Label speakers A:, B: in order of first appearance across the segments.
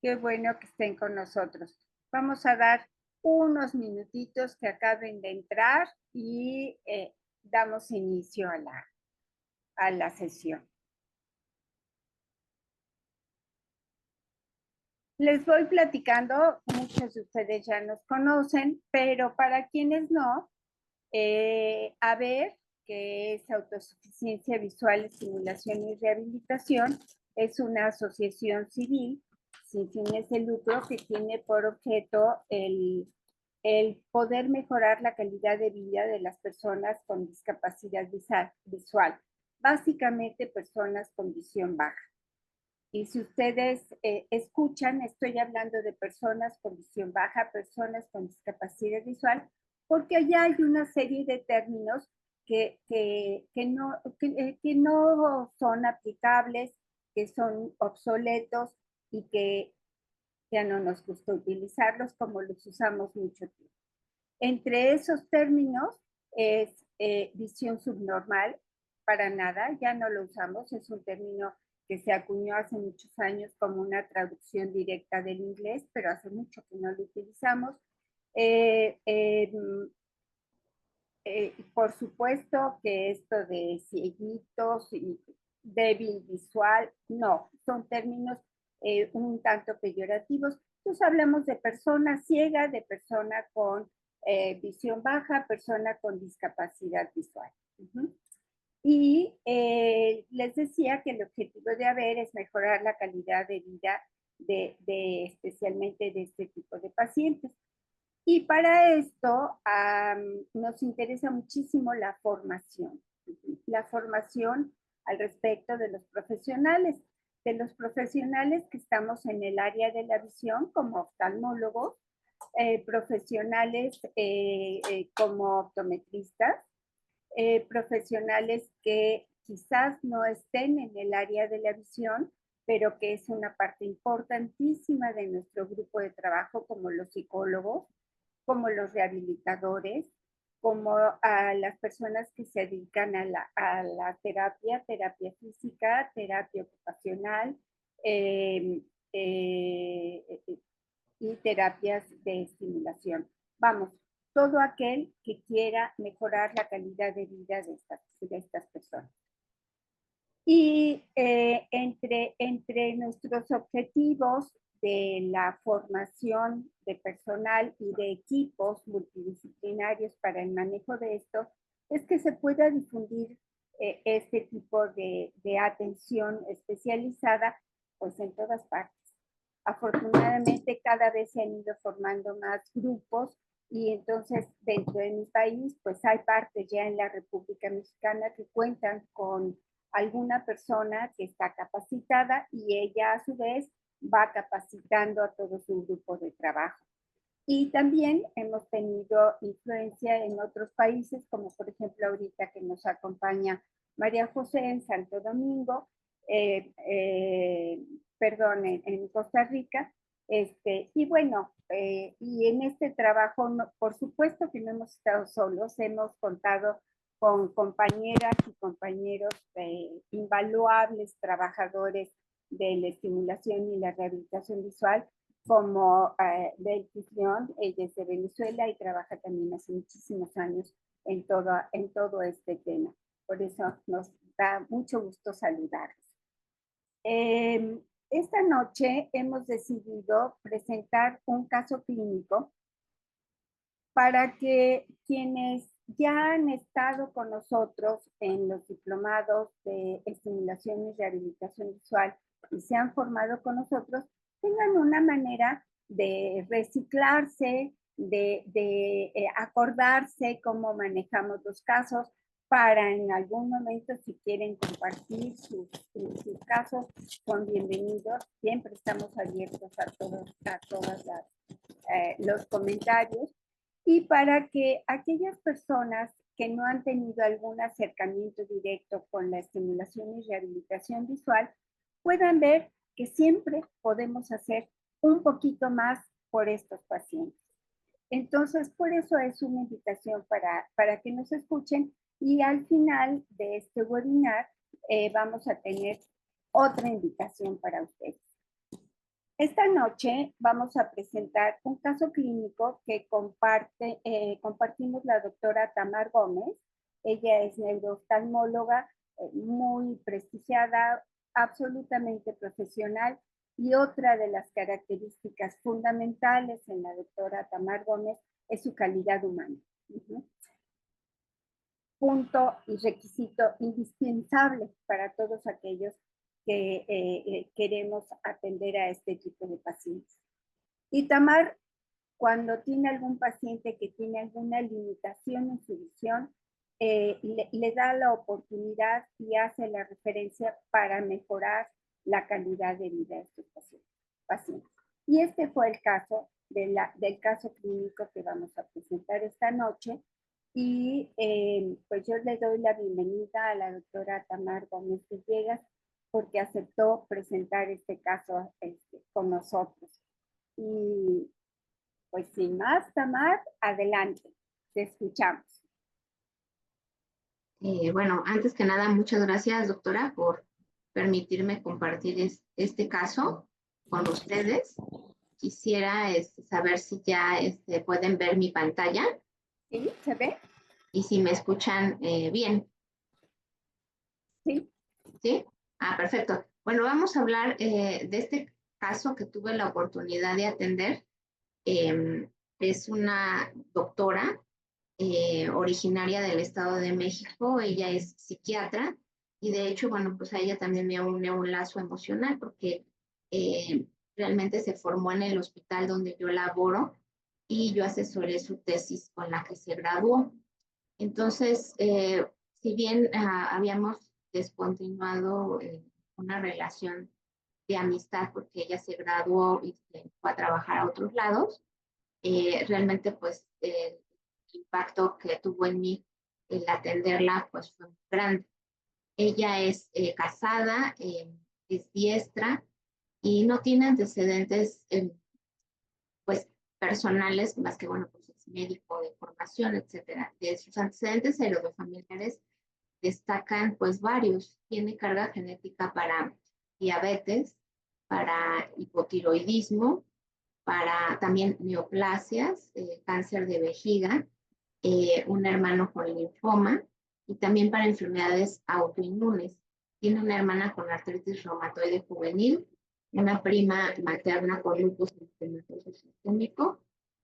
A: Qué bueno que estén con nosotros. Vamos a dar unos minutitos que acaben de entrar y damos inicio a la sesión. Les voy platicando, muchos de ustedes ya nos conocen, pero para quienes no, AVER, que es Autosuficiencia Visual, Estimulación y Rehabilitación, es una asociación civil sin fines de lucro que tiene por objeto el poder mejorar la calidad de vida de las personas con discapacidad visual, básicamente personas con visión baja. Y si ustedes escuchan, estoy hablando de personas con visión baja, personas con discapacidad visual, porque allá hay una serie de términos que no son aplicables, que son obsoletos y que ya no nos gusta utilizarlos como los usamos mucho tiempo. Entre esos términos es visión subnormal, para nada, ya no lo usamos, es un término que se acuñó hace muchos años como una traducción directa del inglés, pero hace mucho que no lo utilizamos. Por supuesto que esto de cieguitos y débil visual, no, son términos un tanto peyorativos. Entonces hablamos de persona ciega, de persona con visión baja, persona con discapacidad visual. Y les decía que el objetivo de AVER es mejorar la calidad de vida especialmente de este tipo de pacientes. Y para esto nos interesa muchísimo la formación al respecto de los profesionales que estamos en el área de la visión como oftalmólogos, profesionales como optometristas, profesionales que quizás no estén en el área de la visión, pero que es una parte importantísima de nuestro grupo de trabajo, como los psicólogos, como los rehabilitadores, como a las personas que se dedican a la terapia física, terapia ocupacional y terapias de estimulación. Vamos, todo aquel que quiera mejorar la calidad de vida de estas personas. Y entre nuestros objetivos de la formación de personal y de equipos multidisciplinarios para el manejo de esto, es que se pueda difundir este tipo de atención especializada pues en todas partes. Afortunadamente cada vez se han ido formando más grupos y entonces dentro de mi país pues hay partes ya en la República Mexicana que cuentan con alguna persona que está capacitada y ella a su vez va capacitando a todo su grupo de trabajo. Y también hemos tenido influencia en otros países, como por ejemplo ahorita que nos acompaña María José en Santo Domingo, en Costa Rica. Y bueno, y en este trabajo, no, por supuesto que no hemos estado solos, hemos contado con compañeras y compañeros invaluables trabajadores de la estimulación y la rehabilitación visual, como Bel León, ella es de Venezuela y trabaja también hace muchísimos años en todo este tema. Por eso nos da mucho gusto saludarlos. Esta noche hemos decidido presentar un caso clínico para que quienes ya han estado con nosotros en los diplomados de estimulación y rehabilitación visual y se han formado con nosotros, tengan una manera de reciclarse, de acordarse cómo manejamos los casos, para en algún momento, si quieren compartir sus casos, son bienvenidos. Siempre estamos abiertos a todos los comentarios. Y para que aquellas personas que no han tenido algún acercamiento directo con la estimulación y rehabilitación visual puedan ver que siempre podemos hacer un poquito más por estos pacientes. Entonces, por eso es una invitación para que nos escuchen y al final de este webinar vamos a tener otra invitación para ustedes. Esta noche vamos a presentar un caso clínico que compartimos la doctora Tamar Gómez. Ella es neurooftalmóloga muy prestigiada, absolutamente profesional, y otra de las características fundamentales en la doctora Tamar Gómez es su calidad humana. Punto y requisito indispensable para todos aquellos que queremos atender a este tipo de pacientes. Y Tamar, cuando tiene algún paciente que tiene alguna limitación en su visión, le da la oportunidad y hace la referencia para mejorar la calidad de vida de estos pacientes. Y este fue el caso del caso clínico que vamos a presentar esta noche. Y pues yo le doy la bienvenida a la doctora Tamar Gómez Villegas porque aceptó presentar este caso con nosotros. Y pues sin más, Tamar, adelante, te escuchamos.
B: Bueno, antes que nada, muchas gracias, doctora, por permitirme compartir este caso con ustedes. Quisiera saber si ya pueden ver mi pantalla.
A: ¿Sí? ¿Se ve?
B: Y si me escuchan bien.
A: Sí.
B: ¿Sí? Ah, perfecto. Bueno, vamos a hablar de este caso que tuve la oportunidad de atender. Es una doctora originaria del Estado de México. Ella es psiquiatra y de hecho, bueno, pues a ella también me une un lazo emocional porque realmente se formó en el hospital donde yo laboro y yo asesoré su tesis con la que se graduó. Entonces, si bien habíamos descontinuado una relación de amistad porque ella se graduó y se fue a trabajar a otros lados, realmente pues el impacto que tuvo en mí el atenderla pues fue muy grande. Ella es casada, es diestra y no tiene antecedentes pues personales, más que bueno, pues es médico de formación, etcétera. De sus antecedentes heredofamiliares destacan pues varios. Tiene carga genética para diabetes, para hipotiroidismo, para también neoplasias, cáncer de vejiga, un hermano con linfoma y también para enfermedades autoinmunes. Tiene una hermana con artritis reumatoide juvenil, una prima materna con lupus eritematoso sistémico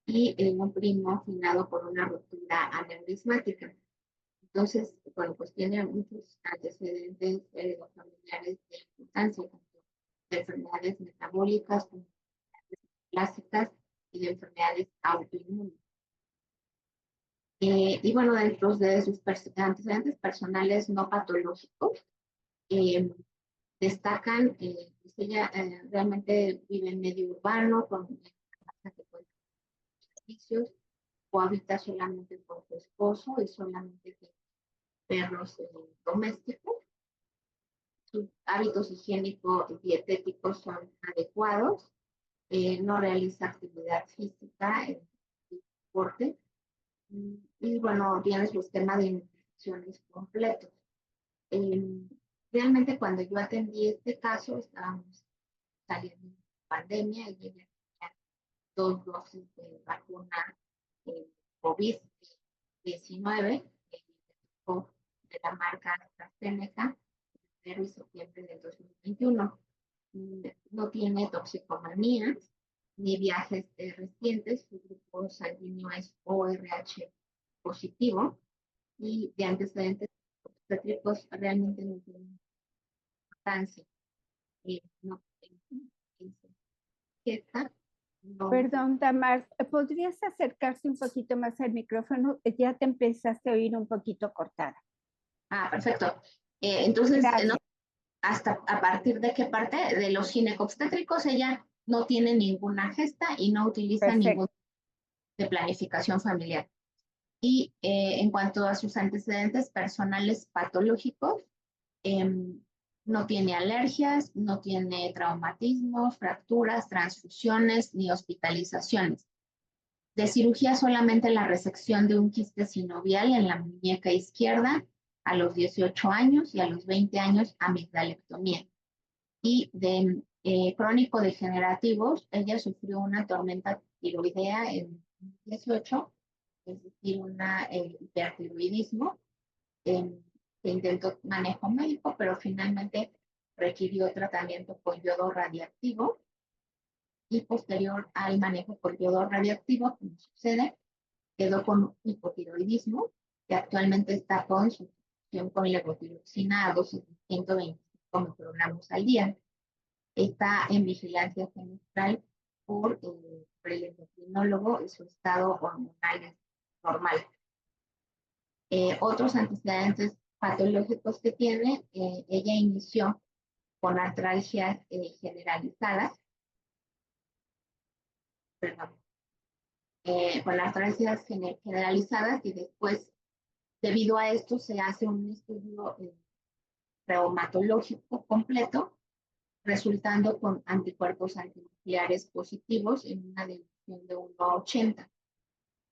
B: y un primo finado por una ruptura aneurismática. Entonces, bueno, pues tiene muchos antecedentes familiares de importancia, tanto de enfermedades metabólicas, como clásicas y de enfermedades autoinmunes. Y bueno, dentro de sus antecedentes personales no patológicos, destacan, pues ella realmente vive en medio urbano, con una casa que cuenta con servicios, o habita solamente con su esposo y solamente con perros domésticos. Sus hábitos higiénicos y dietéticos son adecuados, no realiza actividad física, deporte, y bueno, tiene su esquema de infecciones completos. Eh, Realmente cuando yo atendí este caso, estábamos saliendo de pandemia y ella tenía 2 dosis de vacuna COVID-19 de la marca AstraZeneca en enero y septiembre del 2021. No tiene toxicomanías ni viajes recientes. Su grupo sanguíneo es ORH positivo y de antecedentes obstétricos realmente no tienen importancia. No esta, no.
A: Perdón, Tamar, ¿podrías acercarse un poquito más al micrófono? Ya te empezaste a oír un poquito cortada.
B: Ah, perfecto. Entonces, no,
A: Gracias.
B: hasta a partir de qué parte de los ginecobstétricos ella no tiene ninguna gesta y no utiliza ningún
A: Perfecto.
B: de planificación familiar. Y en cuanto a sus antecedentes personales patológicos, no tiene alergias, no tiene traumatismos, fracturas, transfusiones ni hospitalizaciones. De cirugía solamente la resección de un quiste sinovial en la muñeca izquierda a los 18 años y a los 20 años amigdalectomía. Y de crónico-degenerativos. Ella sufrió una tormenta tiroidea en 2018, es decir, una hipertiroidismo. Se intentó manejo médico, pero finalmente requirió tratamiento con yodo radiactivo y posterior al manejo con yodo radiactivo, como sucede, quedó con hipotiroidismo, que actualmente está con sustitución con levotiroxina a dosis de 125 microgramos al día. Está en vigilancia semestral por el endocrinólogo y su estado hormonal es normal. Otros antecedentes patológicos que tiene, ella inició con artralgias generalizadas, perdón, con artralgias generalizadas y después, debido a esto, se hace un estudio reumatológico completo, resultando con anticuerpos antinucleares positivos en una división de 1 a 80,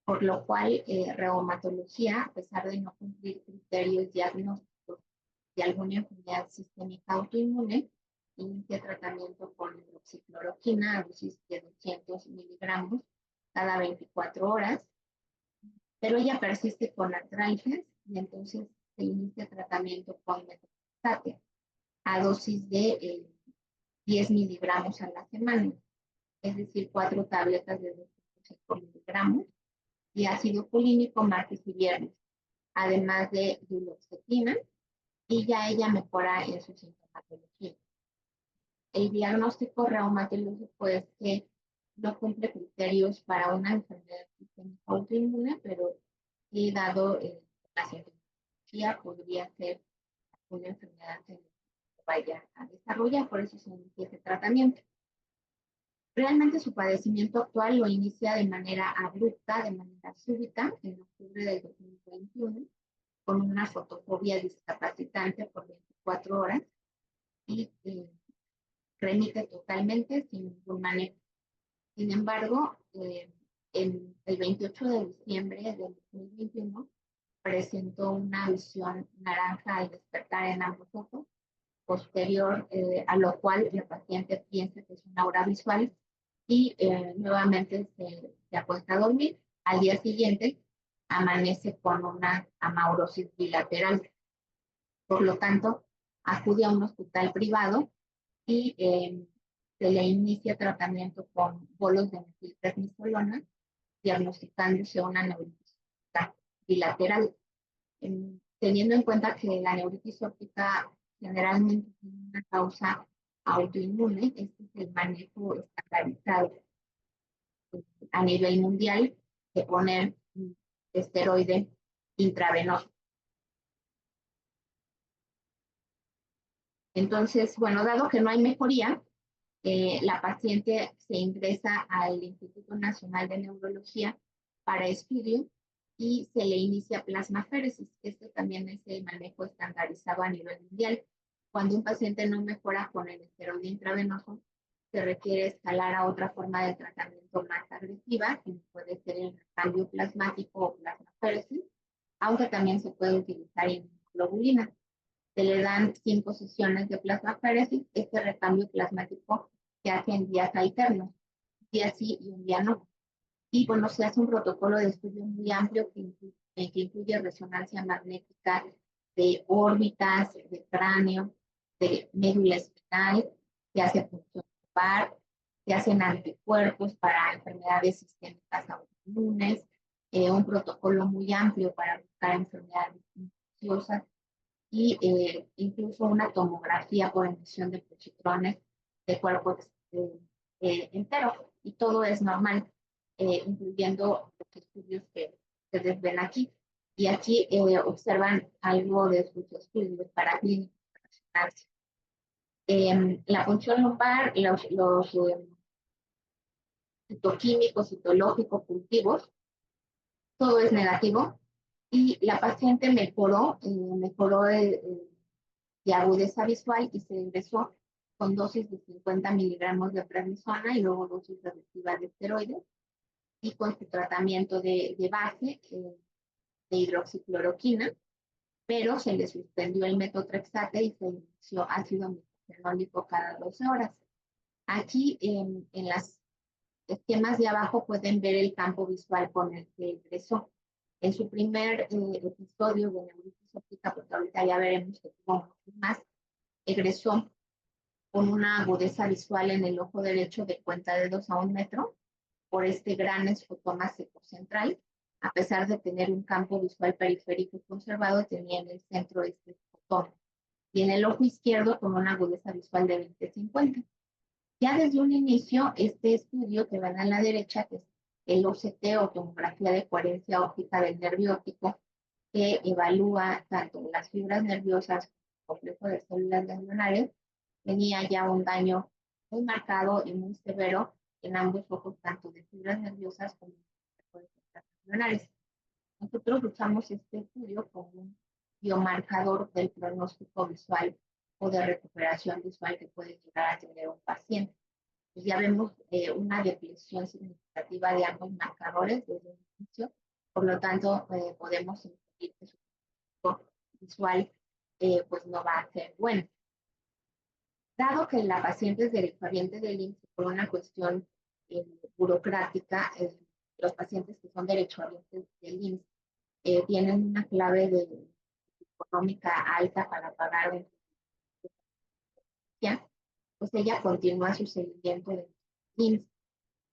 B: por lo cual reumatología, a pesar de no cumplir criterios diagnósticos de alguna enfermedad sistémica autoinmune, inicia tratamiento con hidroxicloroquina a dosis de 200 miligramos cada 24 horas, pero ella persiste con artralgias y entonces se inicia tratamiento con metotrexate a dosis de 10 miligramos a la semana, es decir, 4 tabletas de 205 miligramos, y ácido polínico martes y viernes, además de duloxetina, y ya ella mejora en su sintomatología. El diagnóstico reumatológico es que no cumple criterios para una enfermedad sistémica autoinmune, pero sí, dado la sintomatología, podría ser una enfermedad que vaya a desarrollar, por eso se inicia ese tratamiento. Realmente su padecimiento actual lo inicia de manera abrupta, de manera súbita, en octubre del 2021, con una fotofobia discapacitante por 24 horas y remite totalmente sin ningún manejo. Sin embargo, en el 28 de diciembre del 2021 presentó una visión naranja al despertar en ambos ojos, posterior a lo cual el paciente piensa que es una aura visual y nuevamente se acuesta a dormir. Al día siguiente amanece con una amaurosis bilateral. Por lo tanto, acude a un hospital privado y se le inicia tratamiento con bolos de metilprednisolona, diagnosticándose una neuritis bilateral. Teniendo en cuenta que la neuritis óptica generalmente tiene una causa autoinmune, este es el manejo estandarizado a nivel mundial de poner esteroide intravenoso. Entonces, bueno, dado que no hay mejoría, la paciente se ingresa al Instituto Nacional de Neurología para estudio y se le inicia plasmaféresis. Este también es el manejo estandarizado a nivel mundial. Cuando un paciente no mejora con el esteroide intravenoso, se requiere escalar a otra forma de tratamiento más agresiva, que puede ser el cambio plasmático o plasmaféresis, aunque también se puede utilizar inmunoglobulina. Se le dan 5 sesiones de plasmaféresis. Este recambio plasmático se hace en días alternos, un día sí y un día no. Y bueno, se hace un protocolo de estudio muy amplio que incluye resonancia magnética de órbitas, de cráneo, de médula espinal, se hace punción lumbar, se hacen anticuerpos para enfermedades sistémicas autoinmunes, un protocolo muy amplio para buscar enfermedades infecciosas y incluso una tomografía por emisión de positrones de cuerpo entero. Y todo es normal, incluyendo los estudios que ustedes ven aquí. Y aquí observan algo de sus estudios para clínicos profesionales. La función lumbar, los citoquímicos, citológicos, cultivos, todo es negativo. Y la paciente mejoró de agudeza visual y se ingresó con dosis de 50 miligramos de prednisona y luego dosis reductiva de esteroides y con su tratamiento de base de hidroxicloroquina, pero se le suspendió el metotrexate y se inició ácido metoxenólico cada 12 horas. Aquí en las esquemas de abajo pueden ver el campo visual con el que egresó. En su primer episodio de neuritis óptica, porque ahorita ya veremos que tuvo muchos más, egresó con una agudeza visual en el ojo derecho de cuenta de 2 a 1 metro por este gran esfotoma secocentral. A pesar de tener un campo visual periférico conservado, tenía en el centro este esfotoma. Y en el ojo izquierdo con una agudeza visual de 20-50. Ya desde un inicio, este estudio que ven a la derecha, que es el OCT o tomografía de coherencia óptica del nervio óptico, que evalúa tanto las fibras nerviosas como el complejo de células ganglionares, tenía ya un daño muy marcado y muy severo en ambos ojos, tanto de fibras nerviosas como de células ganglionares. Nosotros usamos este estudio como un biomarcador del pronóstico visual o de recuperación visual que puede llegar a tener un paciente. Pues ya vemos una depresión significativa de ambos marcadores desde el inicio, por lo tanto podemos inferir que su pronóstico visual pues no va a ser bueno. Dado que la paciente es derechohabiente del IMSS por una cuestión burocrática, los pacientes que son derechohabientes del IMSS tienen una clave de económica alta para pagar un pues ella continúa su seguimiento de IMSS.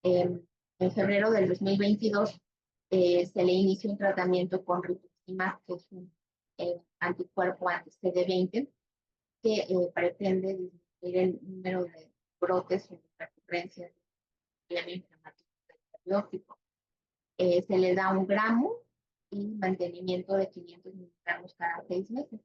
B: En febrero del 2022 se le inició un tratamiento con rituximab, que es un anticuerpo anti-CD20, que pretende disminuir el número de brotes o recurrencias del inflamatorio periódico. Se le da 1 gramo y mantenimiento de 500 miligramos cada 6 meses.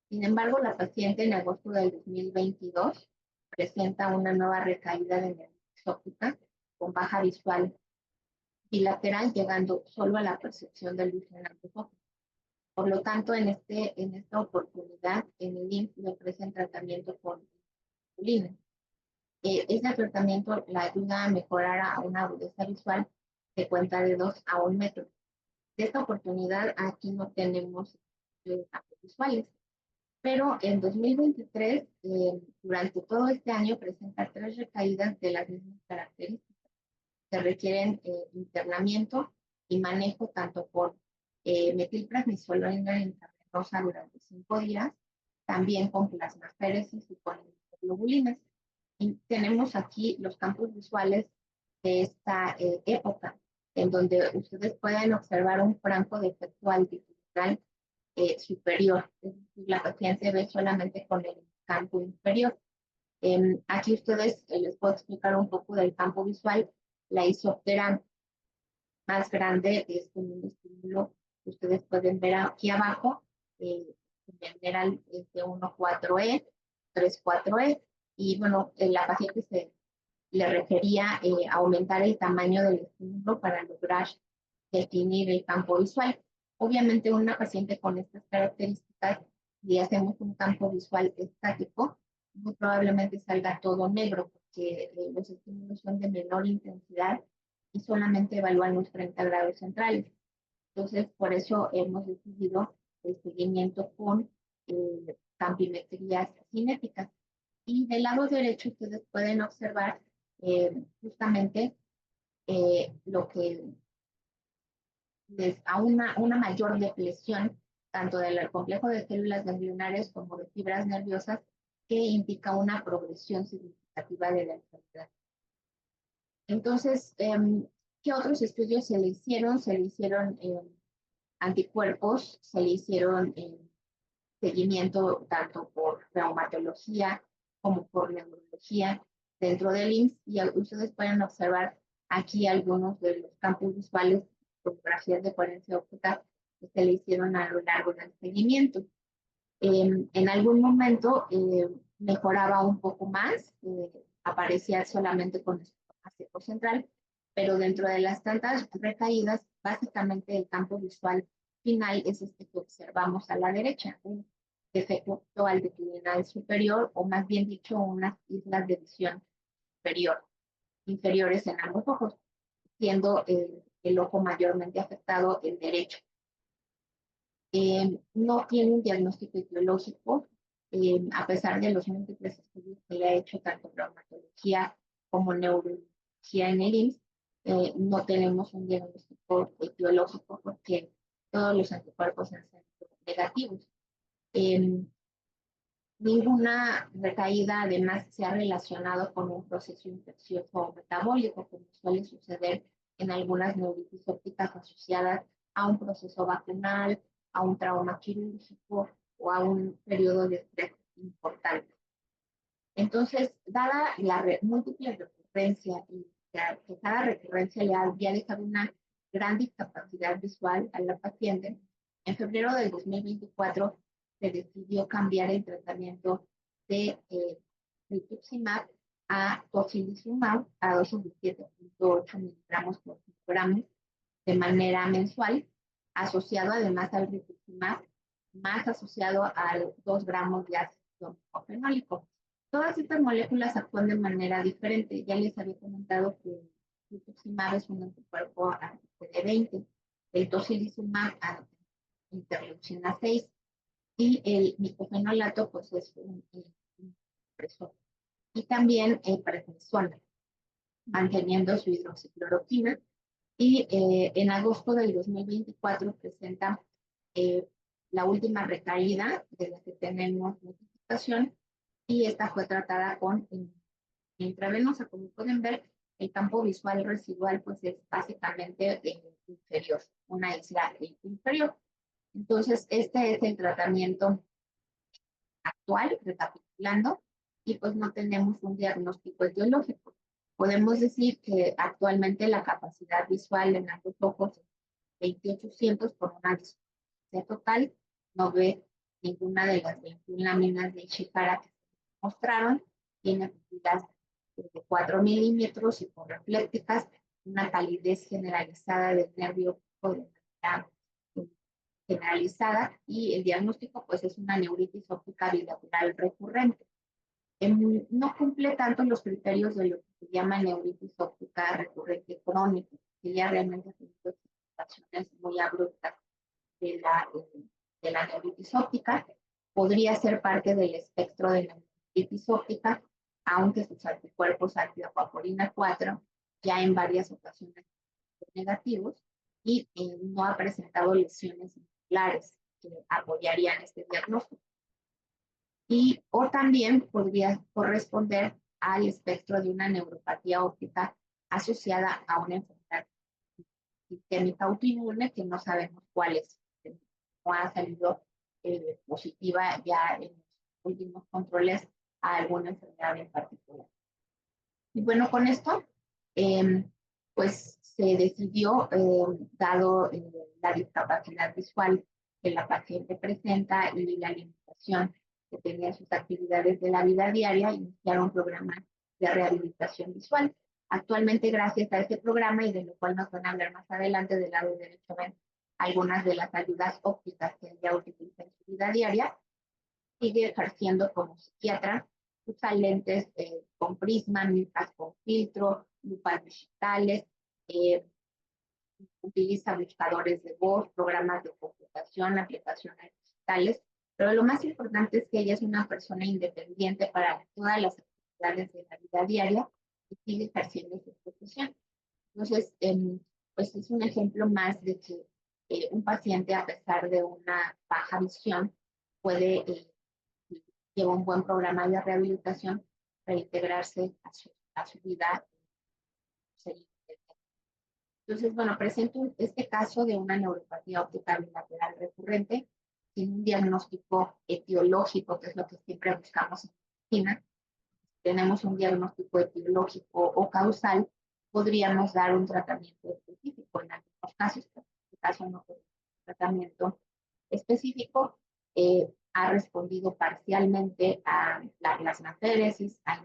B: Sin embargo, la paciente en agosto del 2022 presenta una nueva recaída de neuritis óptica con baja visual bilateral, llegando solo a la percepción de luz en ambos ojos. Por lo tanto, en esta oportunidad, en el IMSS le ofrecen tratamiento con insulina. Este tratamiento la ayuda a mejorar a una agudeza visual de cuenta de 2 a 1 metro. De esta oportunidad, aquí no tenemos campos visuales, pero en 2023, durante todo este año, presenta 3 recaídas de las mismas características. Se requieren internamiento y manejo tanto por metilprednisolona intravenosa durante 5 días, también con plasmaféresis y con globulina. Y tenemos aquí los campos visuales de esta época, en donde ustedes pueden observar un franco de efecto altitudinal superior. Es decir, la paciente ve solamente con el campo inferior. Aquí ustedes les puedo explicar un poco del campo visual. La isóptera más grande es un estímulo que ustedes pueden ver aquí abajo. En general es de 1,4E, 3,4E. Y bueno, la paciente le requería aumentar el tamaño del estímulo para lograr definir el campo visual. Obviamente una paciente con estas características, si hacemos un campo visual estático, muy probablemente salga todo negro, porque los estímulos son de menor intensidad y solamente evalúan los 30 grados centrales. Entonces, por eso hemos decidido el seguimiento con campimetrías cinéticas. Y del lado derecho ustedes pueden observar justamente lo que a una mayor depresión tanto del complejo de células ganglionares como de fibras nerviosas, que indica una progresión significativa de la enfermedad. Entonces, ¿qué otros estudios se le hicieron? Se le hicieron anticuerpos, se le hicieron seguimiento tanto por reumatología como por neurología dentro del IMSS, y ustedes pueden observar aquí algunos de los campos visuales, fotografías de coherencia óptica que se le hicieron a lo largo del seguimiento. En algún momento mejoraba un poco más, aparecía solamente con el central, pero dentro de las tantas recaídas, básicamente el campo visual final es este que observamos a la derecha, un defecto altitudinal superior, o más bien dicho, unas islas de visión superior, inferiores en ambos ojos, siendo el ojo mayormente afectado el derecho. No tiene un diagnóstico etiológico, a pesar de los múltiples estudios que le ha hecho tanto traumatología como neurología en el IMSS, no tenemos un diagnóstico etiológico porque todos los anticuerpos han sido negativos. Ninguna recaída además se ha relacionado con un proceso infeccioso o metabólico, como suele suceder en algunas neuritis ópticas asociadas a un proceso vacunal, a un trauma quirúrgico o a un periodo de estrés importante. Entonces, dada la múltiple recurrencia y que cada recurrencia le había dejado una gran discapacidad visual a la paciente, en febrero del 2024 se decidió cambiar el tratamiento de rituximab a tocilizumab a dosis de 7.8 miligramos por kilogramo de manera mensual, asociado además al rituximab, más asociado a 2 gramos de ácido fenólico. Todas estas moléculas actúan de manera diferente. Ya les había comentado que el rituximab es un anticuerpo a CD20, el tocilizumab a interleucina 6 y el micofenolato pues es un impresor. Y también prednisona, manteniendo su hidroxicloroquina. Y en agosto del 2024 presenta la última recaída de la que tenemos notificación y esta fue tratada con intravenosa. Como pueden ver, el campo visual residual pues es básicamente inferior, una isla inferior. Entonces, este es el tratamiento actual, recapitulando, y pues no tenemos un diagnóstico etiológico. Podemos decir que actualmente la capacidad visual en ambos ojos es 2800 por una distancia total. No ve ninguna de las 21 láminas de Ishihara que se mostraron. Tiene pupilas de 4 milímetros y por reflécticas, una palidez generalizada del nervio de manera generalizada y el diagnóstico pues es una neuritis óptica bilateral recurrente. No cumple tanto los criterios de lo que se llama neuritis óptica recurrente crónica, que ya realmente ha tenido situaciones muy abruptas de la neuritis óptica. Podría ser parte del espectro de la neuritis óptica, aunque sus anticuerpos antiaquaporina 4 ya en varias ocasiones son negativos y no ha presentado lesiones musculares que apoyarían este diagnóstico. Y o también podría corresponder al espectro de una neuropatía óptica asociada a una enfermedad sistémica autoinmune que no sabemos cuál es. No ha salido positiva ya en los últimos controles a alguna enfermedad en particular. Y bueno, con esto, pues se decidió, dado la discapacidad visual que la paciente presenta y la limitación que tenía sus actividades de la vida diaria, iniciar un programa de rehabilitación visual. Actualmente, gracias a este programa, y de lo cual nos van a hablar más adelante del lado derecho, ven algunas de las ayudas ópticas que ella utiliza en su vida diaria, sigue ejerciendo como psiquiatra, usa lentes con prisma, miras con filtro, lupas digitales, utiliza buscadores de voz, programas de computación, aplicaciones digitales, pero lo más importante es que ella es una persona independiente para todas las actividades de la vida diaria y sigue ejerciendo su profesión. Entonces, pues es un ejemplo más de que un paciente, a pesar de una baja visión, puede lleva un buen programa de rehabilitación para integrarse a su vida. Entonces, bueno, presento este caso de una neuropatía óptica bilateral recurrente sin un diagnóstico etiológico, que es lo que siempre buscamos en medicina. Si tenemos un diagnóstico etiológico o causal, podríamos dar un tratamiento específico en algunos casos, pero en este caso no tenemos un tratamiento específico. Ha respondido parcialmente a la plasmaféresis, a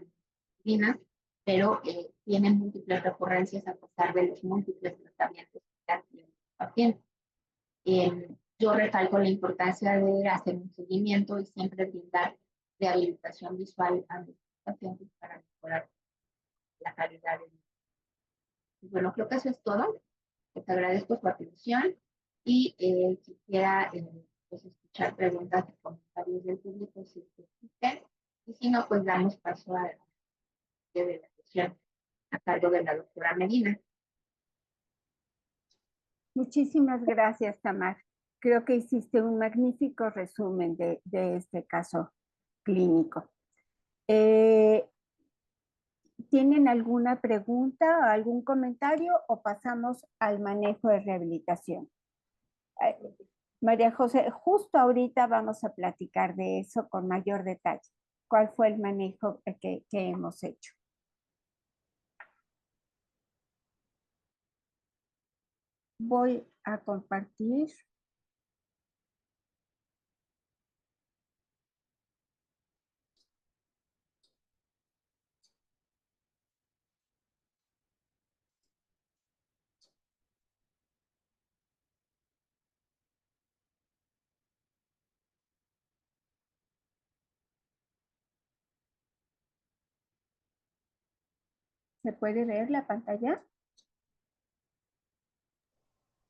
B: insulina, pero tiene múltiples recurrencias a pesar de los múltiples tratamientos que ha tenido el paciente. Yo recalco la importancia de hacer un seguimiento y siempre brindar rehabilitación visual a los pacientes para mejorar la calidad de vida. Bueno, creo que eso es todo. Les agradezco su atención y quisiera pues, escuchar preguntas y comentarios del público si existen. Y si no, pues damos paso a la sesión. a cargo de la doctora Medina.
A: Muchísimas gracias, Tamar. Creo que hiciste un magnífico resumen de este caso clínico. ¿Tienen alguna pregunta o algún comentario o pasamos al manejo de rehabilitación? María José, justo ahorita vamos a platicar de eso con mayor detalle. ¿Cuál fue el manejo que hemos hecho? Voy a compartir. ¿Se puede ver la pantalla?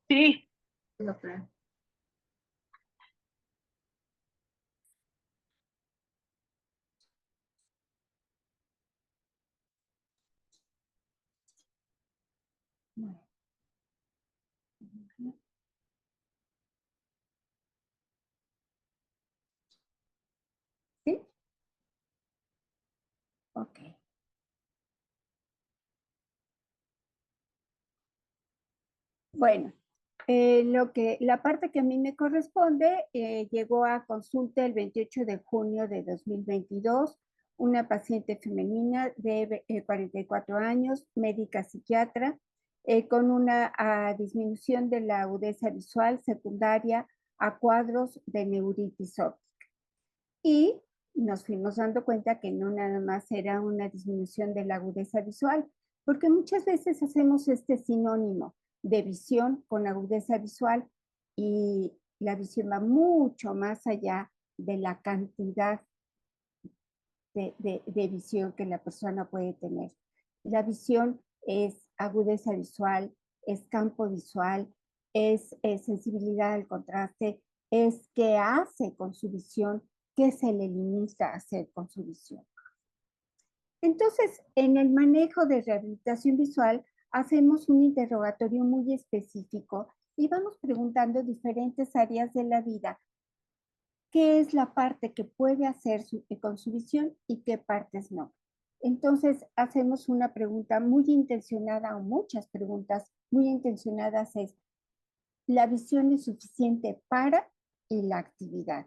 C: Sí.
B: Doctora.
A: ¿Sí? Ok. Bueno, la parte que a mí me corresponde llegó a consulta el 28 de junio de 2022, una paciente femenina de 44 años, médica psiquiatra, con una disminución de la agudeza visual secundaria a cuadros de neuritis óptica. Y nos fuimos dando cuenta que no nada más era una disminución de la agudeza visual, porque muchas veces hacemos este sinónimo de visión con agudeza visual y la visión va mucho más allá de la cantidad de visión que la persona puede tener. La visión es agudeza visual, es campo visual, es sensibilidad al contraste, es qué hace con su visión, qué se le limita a hacer con su visión. Entonces, en el manejo de rehabilitación visual, hacemos un interrogatorio muy específico y vamos preguntando diferentes áreas de la vida. ¿Qué es la parte que puede hacer con su visión y qué partes no? Entonces, hacemos una pregunta muy intencionada o muchas preguntas muy intencionadas es, ¿la visión es suficiente para y la actividad?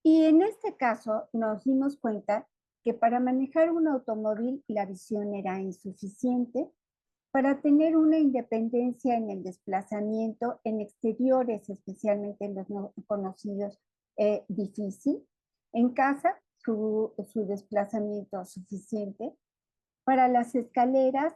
A: Y en este caso nos dimos cuenta que para manejar un automóvil la visión era insuficiente, para tener una independencia en el desplazamiento en exteriores, especialmente en los no conocidos, difícil. En casa, su desplazamiento suficiente. Para las escaleras,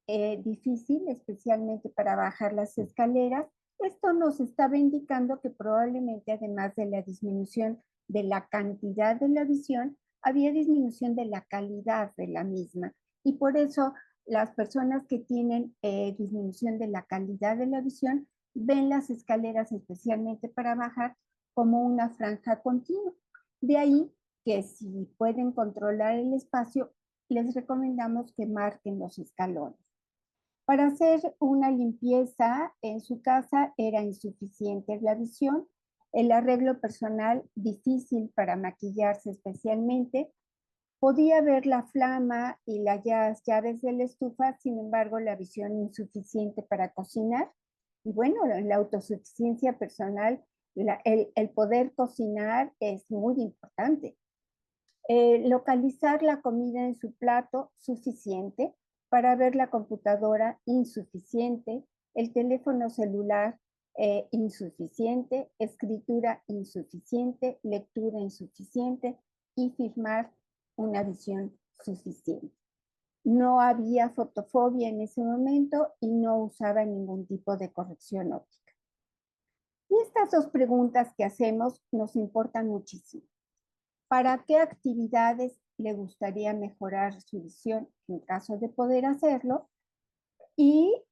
A: difícil, especialmente para bajar las escaleras. Esto nos estaba indicando que probablemente, además de la disminución de la cantidad de la visión, había disminución de la calidad de la misma. Y por eso las personas que tienen disminución de la calidad de la visión ven las escaleras, especialmente para bajar, como una franja continua. De ahí que si pueden controlar el espacio, les recomendamos que marquen los escalones. Para hacer una limpieza en su casa era insuficiente la visión, el arreglo personal difícil para maquillarse especialmente, podía ver la flama y las llaves de la estufa, sin embargo la visión insuficiente para cocinar. Y bueno, la autosuficiencia personal, el poder cocinar es muy importante. Localizar la comida en su plato suficiente, para ver la computadora insuficiente, el teléfono celular insuficiente, escritura insuficiente, lectura insuficiente y firmar una visión suficiente. No había fotofobia en ese momento y no usaba ningún tipo de corrección óptica. Y estas dos preguntas que hacemos nos importan muchísimo. ¿Para qué actividades le gustaría mejorar su visión en caso de poder hacerlo? Y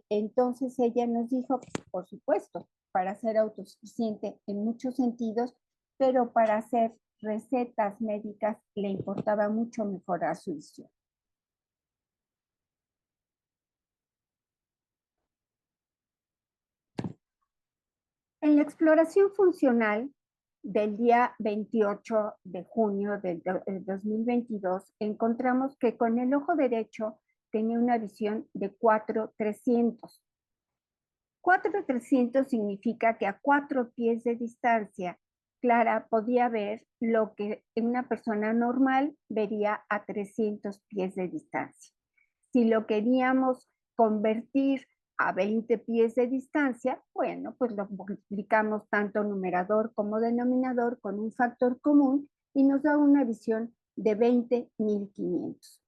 A: entonces ella nos dijo, por supuesto, para ser autosuficiente en muchos sentidos, pero para hacer recetas médicas le importaba mucho mejorar su visión. En la exploración funcional del día 28 de junio del 2022, encontramos que con el ojo derecho tenía una visión de 4,300. 4,300 significa que a 4 pies de distancia, Clara podía ver lo que una persona normal vería a 300 pies de distancia. Si lo queríamos convertir a 20 pies de distancia, bueno, pues lo multiplicamos tanto numerador como denominador con un factor común y nos da una visión de 20,500.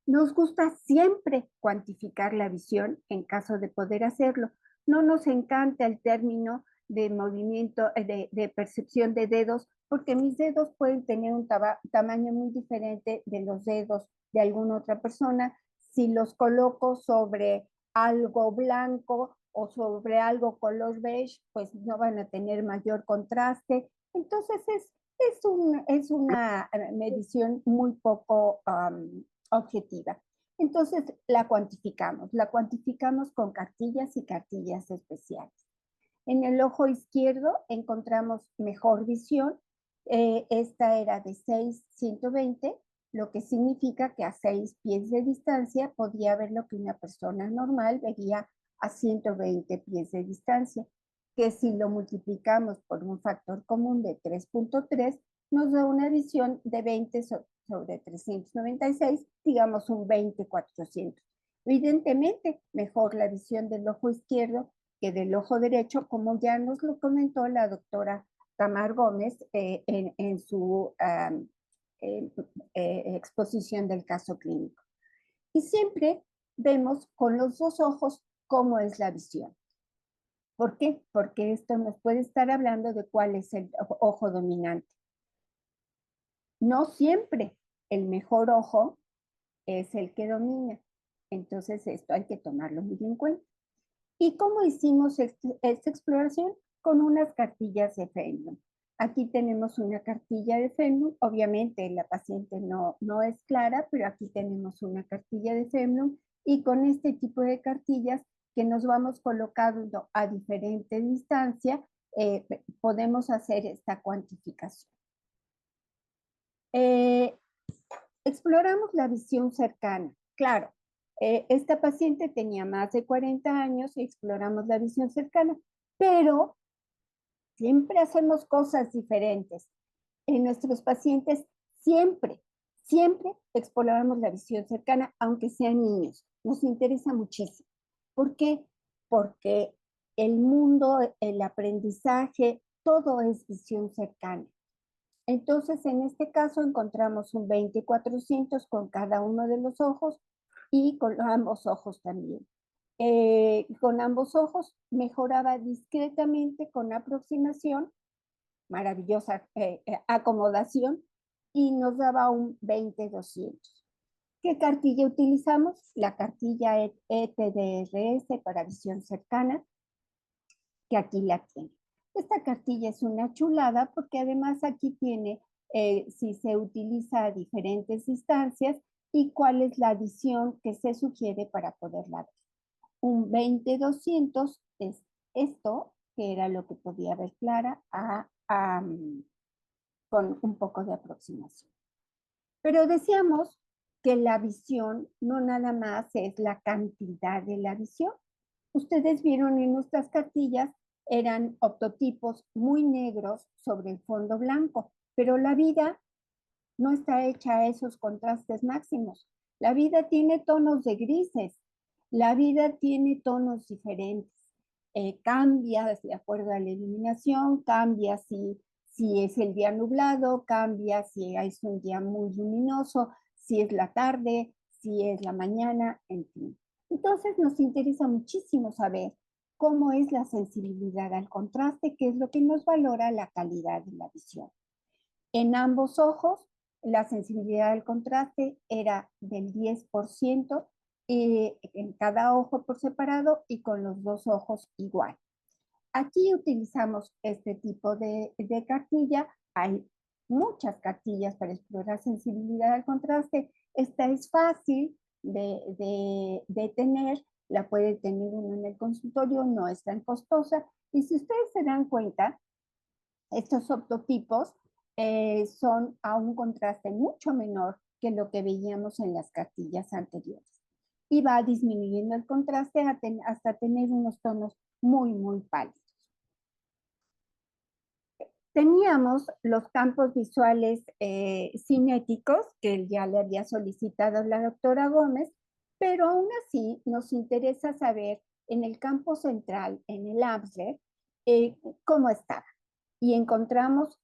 A: Nos gusta siempre cuantificar la visión en caso de poder hacerlo. No nos encanta el término de movimiento, de percepción de dedos, porque mis dedos pueden tener un tamaño muy diferente de los dedos de alguna otra persona. Si los coloco sobre algo blanco o sobre algo color beige, pues no van a tener mayor contraste. Entonces es una medición muy poco objetiva. Entonces la cuantificamos con cartillas y cartillas especiales. En el ojo izquierdo encontramos mejor visión. Esta era de 6,120, lo que significa que a 6 pies de distancia podía ver lo que una persona normal vería a 120 pies de distancia, que si lo multiplicamos por un factor común de 3,3, nos da una visión de 20 sobre 396, digamos un 20,400. Evidentemente, mejor la visión del ojo izquierdo que del ojo derecho, como ya nos lo comentó la doctora Tamar Gómez en su exposición del caso clínico. Y siempre vemos con los dos ojos cómo es la visión. ¿Por qué? Porque esto nos puede estar hablando de cuál es el ojo dominante. No siempre el mejor ojo es el que domina. Entonces esto hay que tomarlo muy en cuenta. ¿Y cómo hicimos esta exploración? Con unas cartillas de Fenelon. Aquí tenemos una cartilla de Fenelon. Obviamente la paciente no es clara, pero aquí tenemos una cartilla de Fenelon y con este tipo de cartillas que nos vamos colocando a diferente distancia, podemos hacer esta cuantificación. Exploramos la visión cercana. Claro, esta paciente tenía más de 40 años y exploramos la visión cercana, pero siempre hacemos cosas diferentes. En nuestros pacientes siempre exploramos la visión cercana, aunque sean niños. Nos interesa muchísimo. ¿Por qué? Porque el mundo, el aprendizaje, todo es visión cercana. Entonces, en este caso encontramos un 20,400 con cada uno de los ojos y con ambos ojos también. Con ambos ojos mejoraba discretamente con aproximación, maravillosa acomodación, y nos daba un 20,200. ¿Qué cartilla utilizamos? La cartilla ETDRS para visión cercana, que aquí la tiene. Esta cartilla es una chulada porque además aquí tiene si se utiliza a diferentes distancias y cuál es la visión que se sugiere para poderla ver. Un 20,200 es esto, que era lo que podía ver Clara con un poco de aproximación. Pero decíamos que la visión no nada más es la cantidad de la visión. Ustedes vieron en nuestras cartillas, eran optotipos muy negros sobre el fondo blanco, pero la vida no está hecha a esos contrastes máximos. La vida tiene tonos de grises, la vida tiene tonos diferentes. Cambia de acuerdo a la iluminación, cambia si es el día nublado, cambia si es un día muy luminoso, si es la tarde, si es la mañana, en fin. Entonces nos interesa muchísimo saber cómo es la sensibilidad al contraste, que es lo que nos valora la calidad de la visión. En ambos ojos, la sensibilidad al contraste era del 10%, en cada ojo por separado y con los dos ojos igual. Aquí utilizamos este tipo de cartilla. Hay muchas cartillas para explorar sensibilidad al contraste. Esta es fácil de tener la puede tener uno en el consultorio, no es tan costosa. Y si ustedes se dan cuenta, estos optotipos son a un contraste mucho menor que lo que veíamos en las cartillas anteriores. Y va disminuyendo el contraste hasta tener unos tonos muy, muy pálidos. Teníamos los campos visuales cinéticos, que ya le había solicitado la doctora Gómez, pero aún así nos interesa saber en el campo central, en el Amsler, cómo estaba. Y encontramos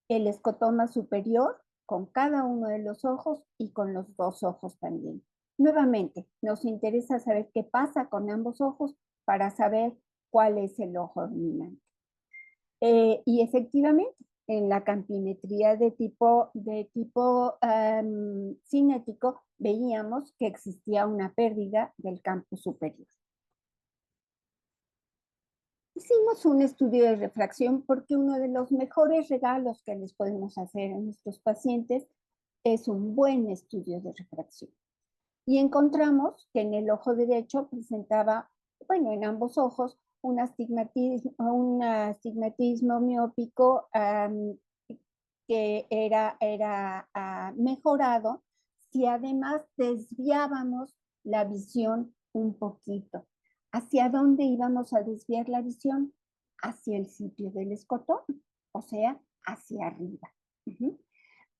A: el escotoma superior con cada uno de los ojos y con los dos ojos también. Nuevamente, nos interesa saber qué pasa con ambos ojos para saber cuál es el ojo dominante. Y efectivamente, en la campimetría de tipo cinético, veíamos que existía una pérdida del campo superior. Hicimos un estudio de refracción porque uno de los mejores regalos que les podemos hacer a nuestros pacientes es un buen estudio de refracción. Y encontramos que en el ojo derecho presentaba, bueno, en ambos ojos, un astigmatismo miópico que era mejorado si además desviábamos la visión un poquito. ¿Hacia dónde íbamos a desviar la visión? Hacia el sitio del escotón, o sea, hacia arriba.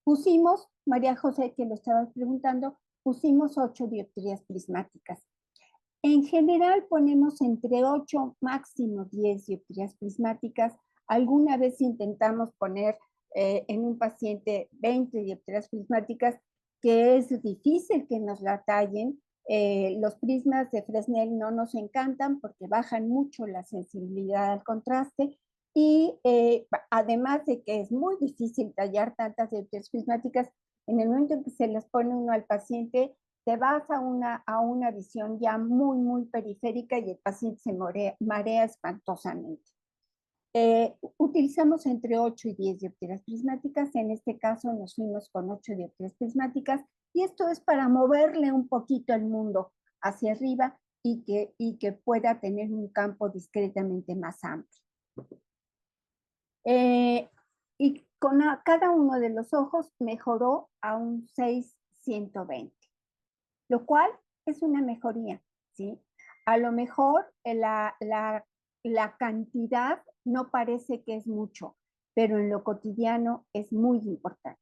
A: Pusimos, María José, que lo estabas preguntando, pusimos 8 dioptrías prismáticas. En general ponemos entre 8, máximo 10 dioptrías prismáticas. Alguna vez intentamos poner en un paciente 20 dioptrías prismáticas, que es difícil que nos la tallen. Los prismas de Fresnel no nos encantan porque bajan mucho la sensibilidad al contraste y además de que es muy difícil tallar tantas dioptrías prismáticas, en el momento en que se las pone uno al paciente, te vas a una visión ya muy, muy periférica y el paciente se marea espantosamente. Utilizamos entre 8 y 10 dioptrías prismáticas. En este caso nos fuimos con 8 dioptrías prismáticas y esto es para moverle un poquito el mundo hacia arriba y que pueda tener un campo discretamente más amplio. Y con cada uno de los ojos mejoró a un 6/120, lo cual es una mejoría, ¿sí? A lo mejor la cantidad no parece que es mucho, pero en lo cotidiano es muy importante.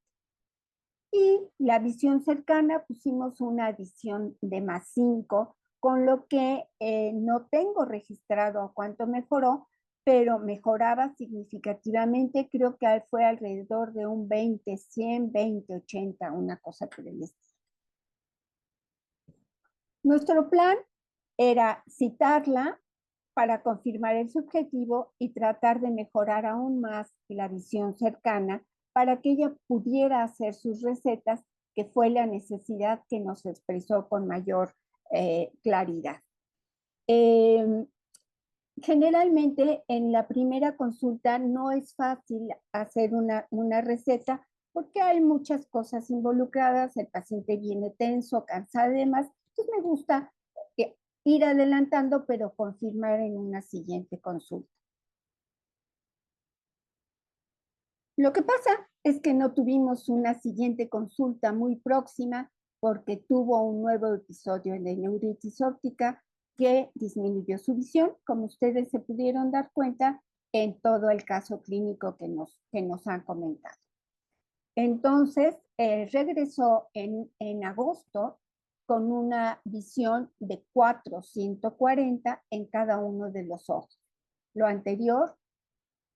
A: Y la visión cercana pusimos una visión de +5, con lo que no tengo registrado cuánto mejoró, pero mejoraba significativamente. Creo que fue alrededor de un 20/100, 20/80, una cosa por el estilo. Nuestro plan era citarla para confirmar el subjetivo y tratar de mejorar aún más la visión cercana para que ella pudiera hacer sus recetas, que fue la necesidad que nos expresó con mayor claridad. Generalmente en la primera consulta no es fácil hacer una receta porque hay muchas cosas involucradas, el paciente viene tenso, cansado y demás. Entonces me gusta ir adelantando, pero confirmar en una siguiente consulta. Lo que pasa es que no tuvimos una siguiente consulta muy próxima porque tuvo un nuevo episodio de neuritis óptica que disminuyó su visión, como ustedes se pudieron dar cuenta en todo el caso clínico que nos han comentado. Entonces, regresó en agosto con una visión de 4/140 en cada uno de los ojos. Lo anterior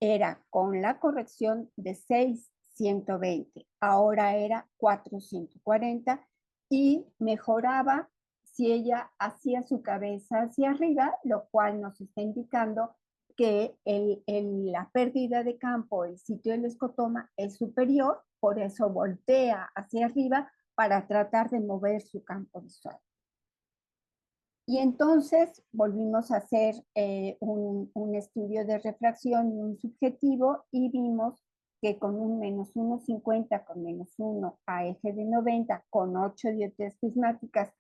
A: era con la corrección de 6/120, ahora era 4/140 y mejoraba si ella hacía su cabeza hacia arriba, lo cual nos está indicando que la pérdida de campo, el sitio del escotoma es superior, por eso voltea hacia arriba para tratar de mover su campo visual. Y entonces volvimos a hacer un estudio de refracción y un subjetivo y vimos que con un -1/50, con -1 a eje de 90, con 8 dioptrías prismáticas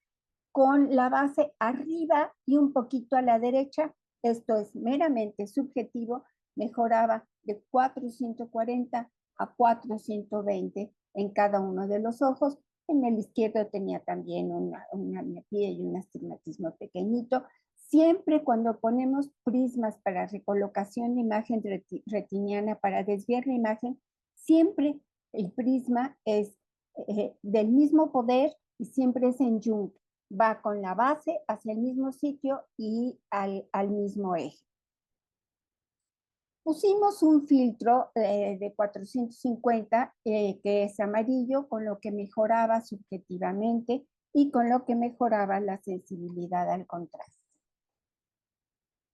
A: con la base arriba y un poquito a la derecha. Esto es meramente subjetivo, mejoraba de 440 a 420 en cada uno de los ojos. En el izquierdo tenía también una miopía y un astigmatismo pequeñito. Siempre cuando ponemos prismas para recolocación de imagen retiniana, para desviar la imagen, siempre el prisma es del mismo poder y siempre es en Jung. Va con la base hacia el mismo sitio y al mismo eje. Pusimos un filtro de 450 que es amarillo, con lo que mejoraba subjetivamente y con lo que mejoraba la sensibilidad al contraste.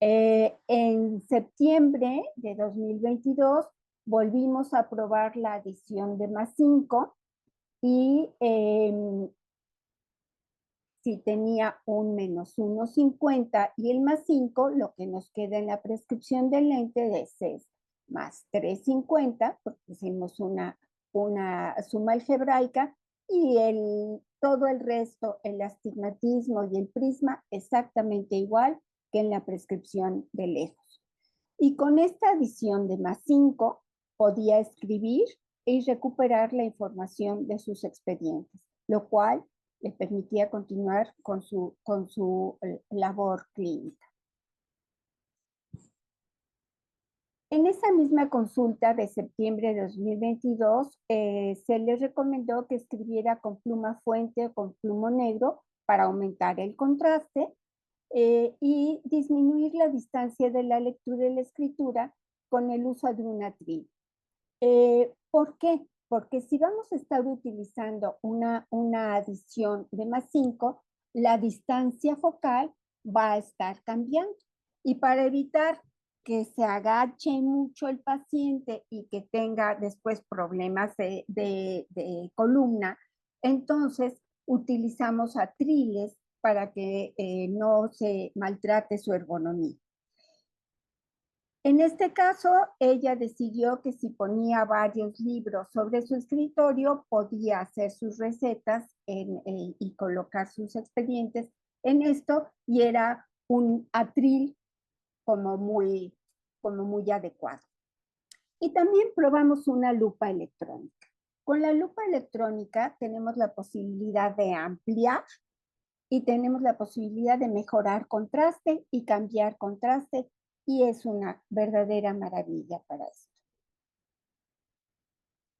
A: En septiembre de 2022 volvimos a probar la adición de +5 y si tenía un -1,50 y el +5, lo que nos queda en la prescripción del lente es +3,50, porque hicimos una suma algebraica, y todo el resto, el astigmatismo y el prisma, exactamente igual que en la prescripción de lejos. Y con esta adición de +5 podía escribir y recuperar la información de sus expedientes, lo cual le permitía continuar con su labor clínica. En esa misma consulta de septiembre de 2022, se le recomendó que escribiera con pluma fuente o con plumo negro para aumentar el contraste y disminuir la distancia de la lectura y la escritura con el uso de un atril. ¿Por qué? Porque si vamos a estar utilizando una adición de +5, la distancia focal va a estar cambiando. Y para evitar que se agache mucho el paciente y que tenga después problemas de columna, entonces utilizamos atriles para que no se maltrate su ergonomía. En este caso, ella decidió que si ponía varios libros sobre su escritorio, podía hacer sus recetas y colocar sus expedientes en esto, y era un atril como muy adecuado. Y también probamos una lupa electrónica. Con la lupa electrónica tenemos la posibilidad de ampliar y tenemos la posibilidad de mejorar contraste y cambiar contraste, y es una verdadera maravilla para esto.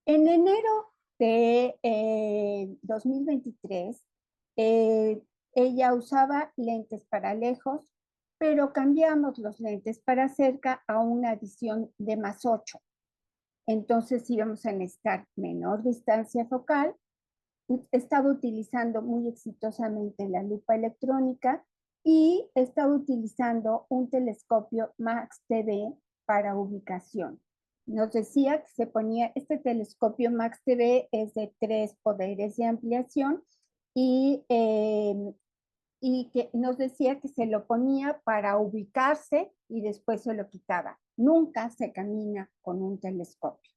A: En enero de 2023, ella usaba lentes para lejos, pero cambiamos los lentes para cerca a una adición de +8. Entonces íbamos a necesitar menor distancia focal. Estaba utilizando muy exitosamente la lupa electrónica y estaba utilizando un telescopio MAX-TV para ubicación. Nos decía que se ponía, este telescopio MAX-TV es de 3 poderes de ampliación y que nos decía que se lo ponía para ubicarse y después se lo quitaba. Nunca se camina con un telescopio.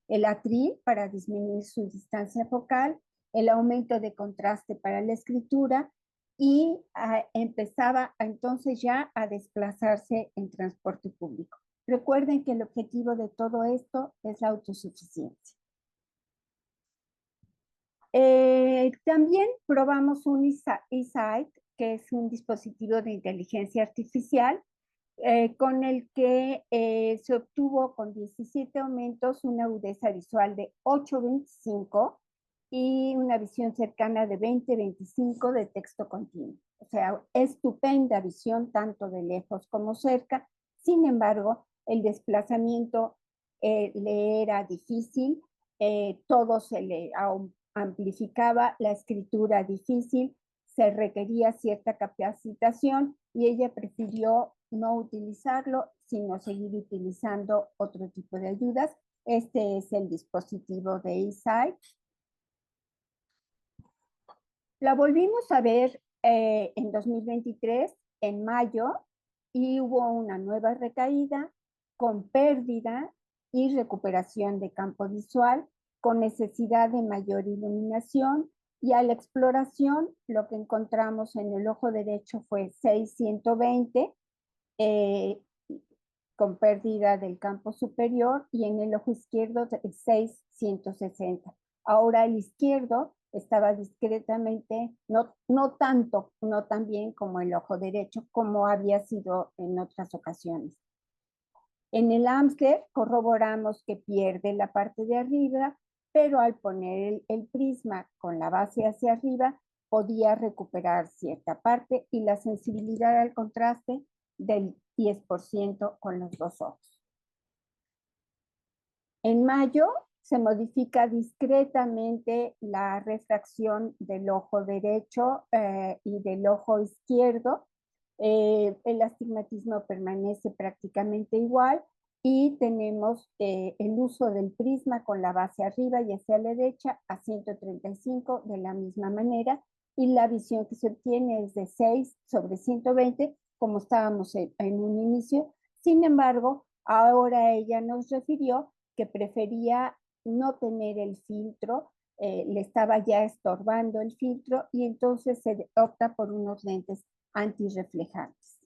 A: El atril para disminuir su distancia focal, el aumento de contraste para la escritura, y empezaba entonces ya a desplazarse en transporte público. Recuerden que el objetivo de todo esto es la autosuficiencia. También probamos un eSight, que es un dispositivo de inteligencia artificial con el que se obtuvo con 17 aumentos una agudeza visual de 8,25 y una visión cercana de 20,25 de texto continuo. O sea, estupenda visión tanto de lejos como cerca. Sin embargo, el desplazamiento le era difícil, todo se le amplificaba, la escritura difícil, se requería cierta capacitación y ella prefirió no utilizarlo, sino seguir utilizando otro tipo de ayudas. Este es el dispositivo de eSight. La volvimos a ver en 2023, en mayo, y hubo una nueva recaída con pérdida y recuperación de campo visual, con necesidad de mayor iluminación, Y a la exploración, lo que encontramos en el ojo derecho fue 6,120 eh, con pérdida del campo superior y en el ojo izquierdo 6,160. Ahora el izquierdo estaba discretamente, no tanto, no tan bien como el ojo derecho, como había sido en otras ocasiones. En el Amsler corroboramos que pierde la parte de arriba, pero al poner el prisma con la base hacia arriba, podía recuperar cierta parte y la sensibilidad al contraste del 10% con los dos ojos. En mayo se modifica discretamente la refracción del ojo derecho y del ojo izquierdo. El astigmatismo permanece prácticamente igual y tenemos el uso del prisma con la base arriba y hacia la derecha a 135 de la misma manera y la visión que se obtiene es de 6/120 como estábamos en un inicio. Sin embargo, ahora ella nos refirió que prefería no tener el filtro, le estaba ya estorbando el filtro y entonces se opta por unos lentes antirreflejantes.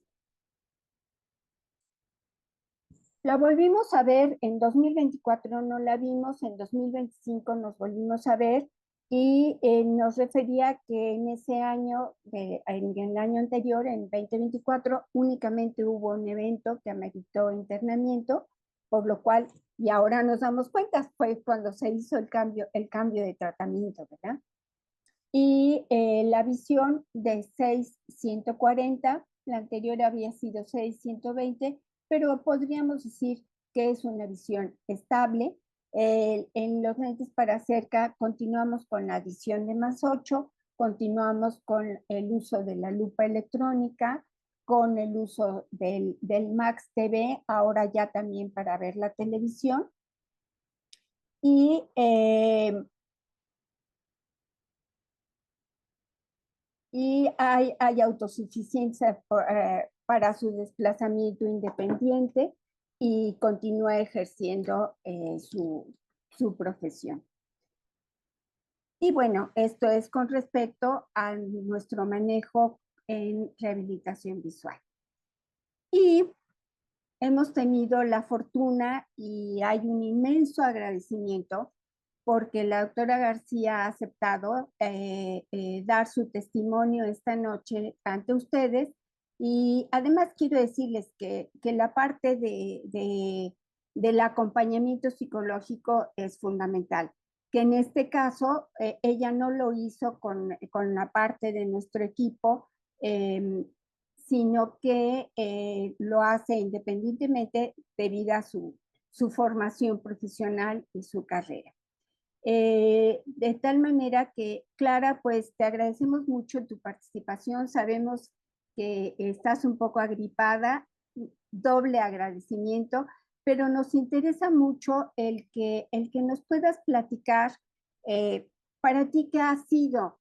A: La volvimos a ver en 2024, no la vimos, en 2025 nos volvimos a ver y nos refería que en ese año, en el año anterior, en 2024, únicamente hubo un evento que ameritó internamiento, por lo cual, y ahora nos damos cuenta, fue cuando se hizo el cambio de tratamiento, ¿verdad? Y la visión de 6,140, la anterior había sido 6,120, pero podríamos decir que es una visión estable. En los lentes para cerca continuamos con la adición de +8, continuamos con el uso de la lupa electrónica, con el uso del Max TV, ahora ya también para ver la televisión. Y hay autosuficiencia para su desplazamiento independiente y continúa ejerciendo su profesión. Y bueno, esto es con respecto a nuestro manejo en rehabilitación visual. Y hemos tenido la fortuna y hay un inmenso agradecimiento porque la doctora García ha aceptado dar su testimonio esta noche ante ustedes. Y además quiero decirles que la parte del acompañamiento psicológico es fundamental, que en este caso ella no lo hizo con la parte de nuestro equipo, sino que lo hace independientemente debido a su formación profesional y su carrera. De tal manera que, Clara, pues te agradecemos mucho tu participación. Sabemos que estás un poco agripada, doble agradecimiento, pero nos interesa mucho el que nos puedas platicar para ti qué ha sido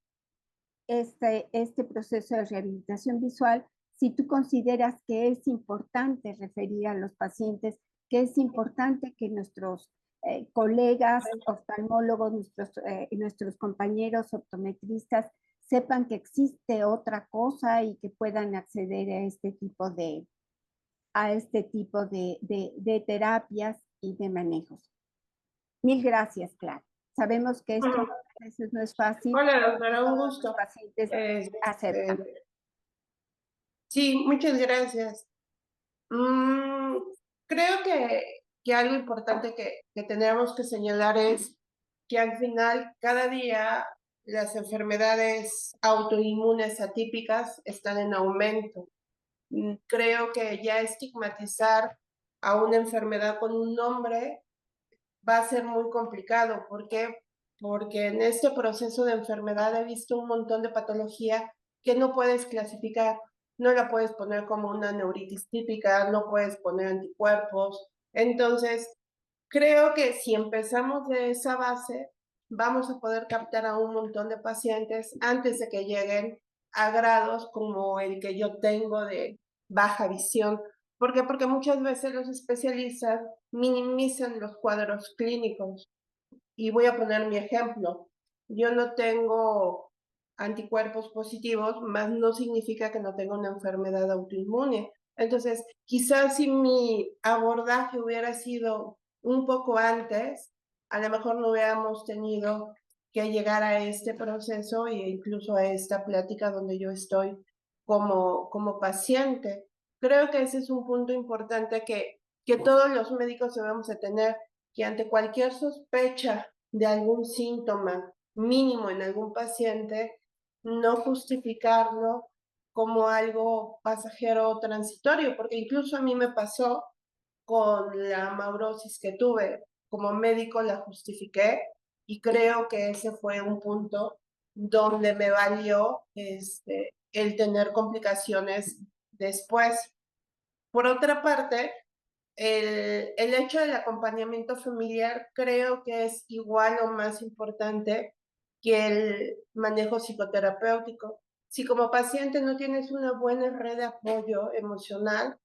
A: este proceso de rehabilitación visual, si tú consideras que es importante referir a los pacientes, que es importante que nuestros colegas oftalmólogos, nuestros compañeros optometristas sepan que existe otra cosa y que puedan acceder a este tipo de terapias y de manejos. Mil gracias, Clara. Sabemos que esto a veces no es fácil.
C: Hola, doctora, un gusto.
A: Los pacientes aceptan.
C: Sí, muchas gracias. Creo que algo importante que tenemos que señalar es que al final, cada día, las enfermedades autoinmunes atípicas están en aumento. Creo que ya estigmatizar a una enfermedad con un nombre va a ser muy complicado. ¿Por qué? Porque en este proceso de enfermedad he visto un montón de patología que no puedes clasificar. No la puedes poner como una neuritis típica, no puedes poner anticuerpos. Entonces, creo que si empezamos de esa base, vamos a poder captar a un montón de pacientes antes de que lleguen a grados como el que yo tengo de baja visión. ¿Por qué? Porque muchas veces los especialistas minimizan los cuadros clínicos. Y voy a poner mi ejemplo. yo no tengo anticuerpos positivos, más no significa que no tenga una enfermedad autoinmune. Entonces, quizás si mi abordaje hubiera sido un poco antes, a lo mejor no hubiéramos tenido que llegar a este proceso e incluso a esta plática donde yo estoy como paciente. Creo que ese es un punto importante que todos los médicos debemos de tener, que ante cualquier sospecha de algún síntoma mínimo en algún paciente, no justificarlo como algo pasajero o transitorio, porque incluso a mí me pasó con la amaurosis que tuve. Como médico la justifiqué y creo que ese fue un punto donde me valió el tener complicaciones después. Por otra parte, el hecho del acompañamiento familiar creo que es igual o más importante que el manejo psicoterapéutico. Si como paciente no tienes una buena red de apoyo emocional,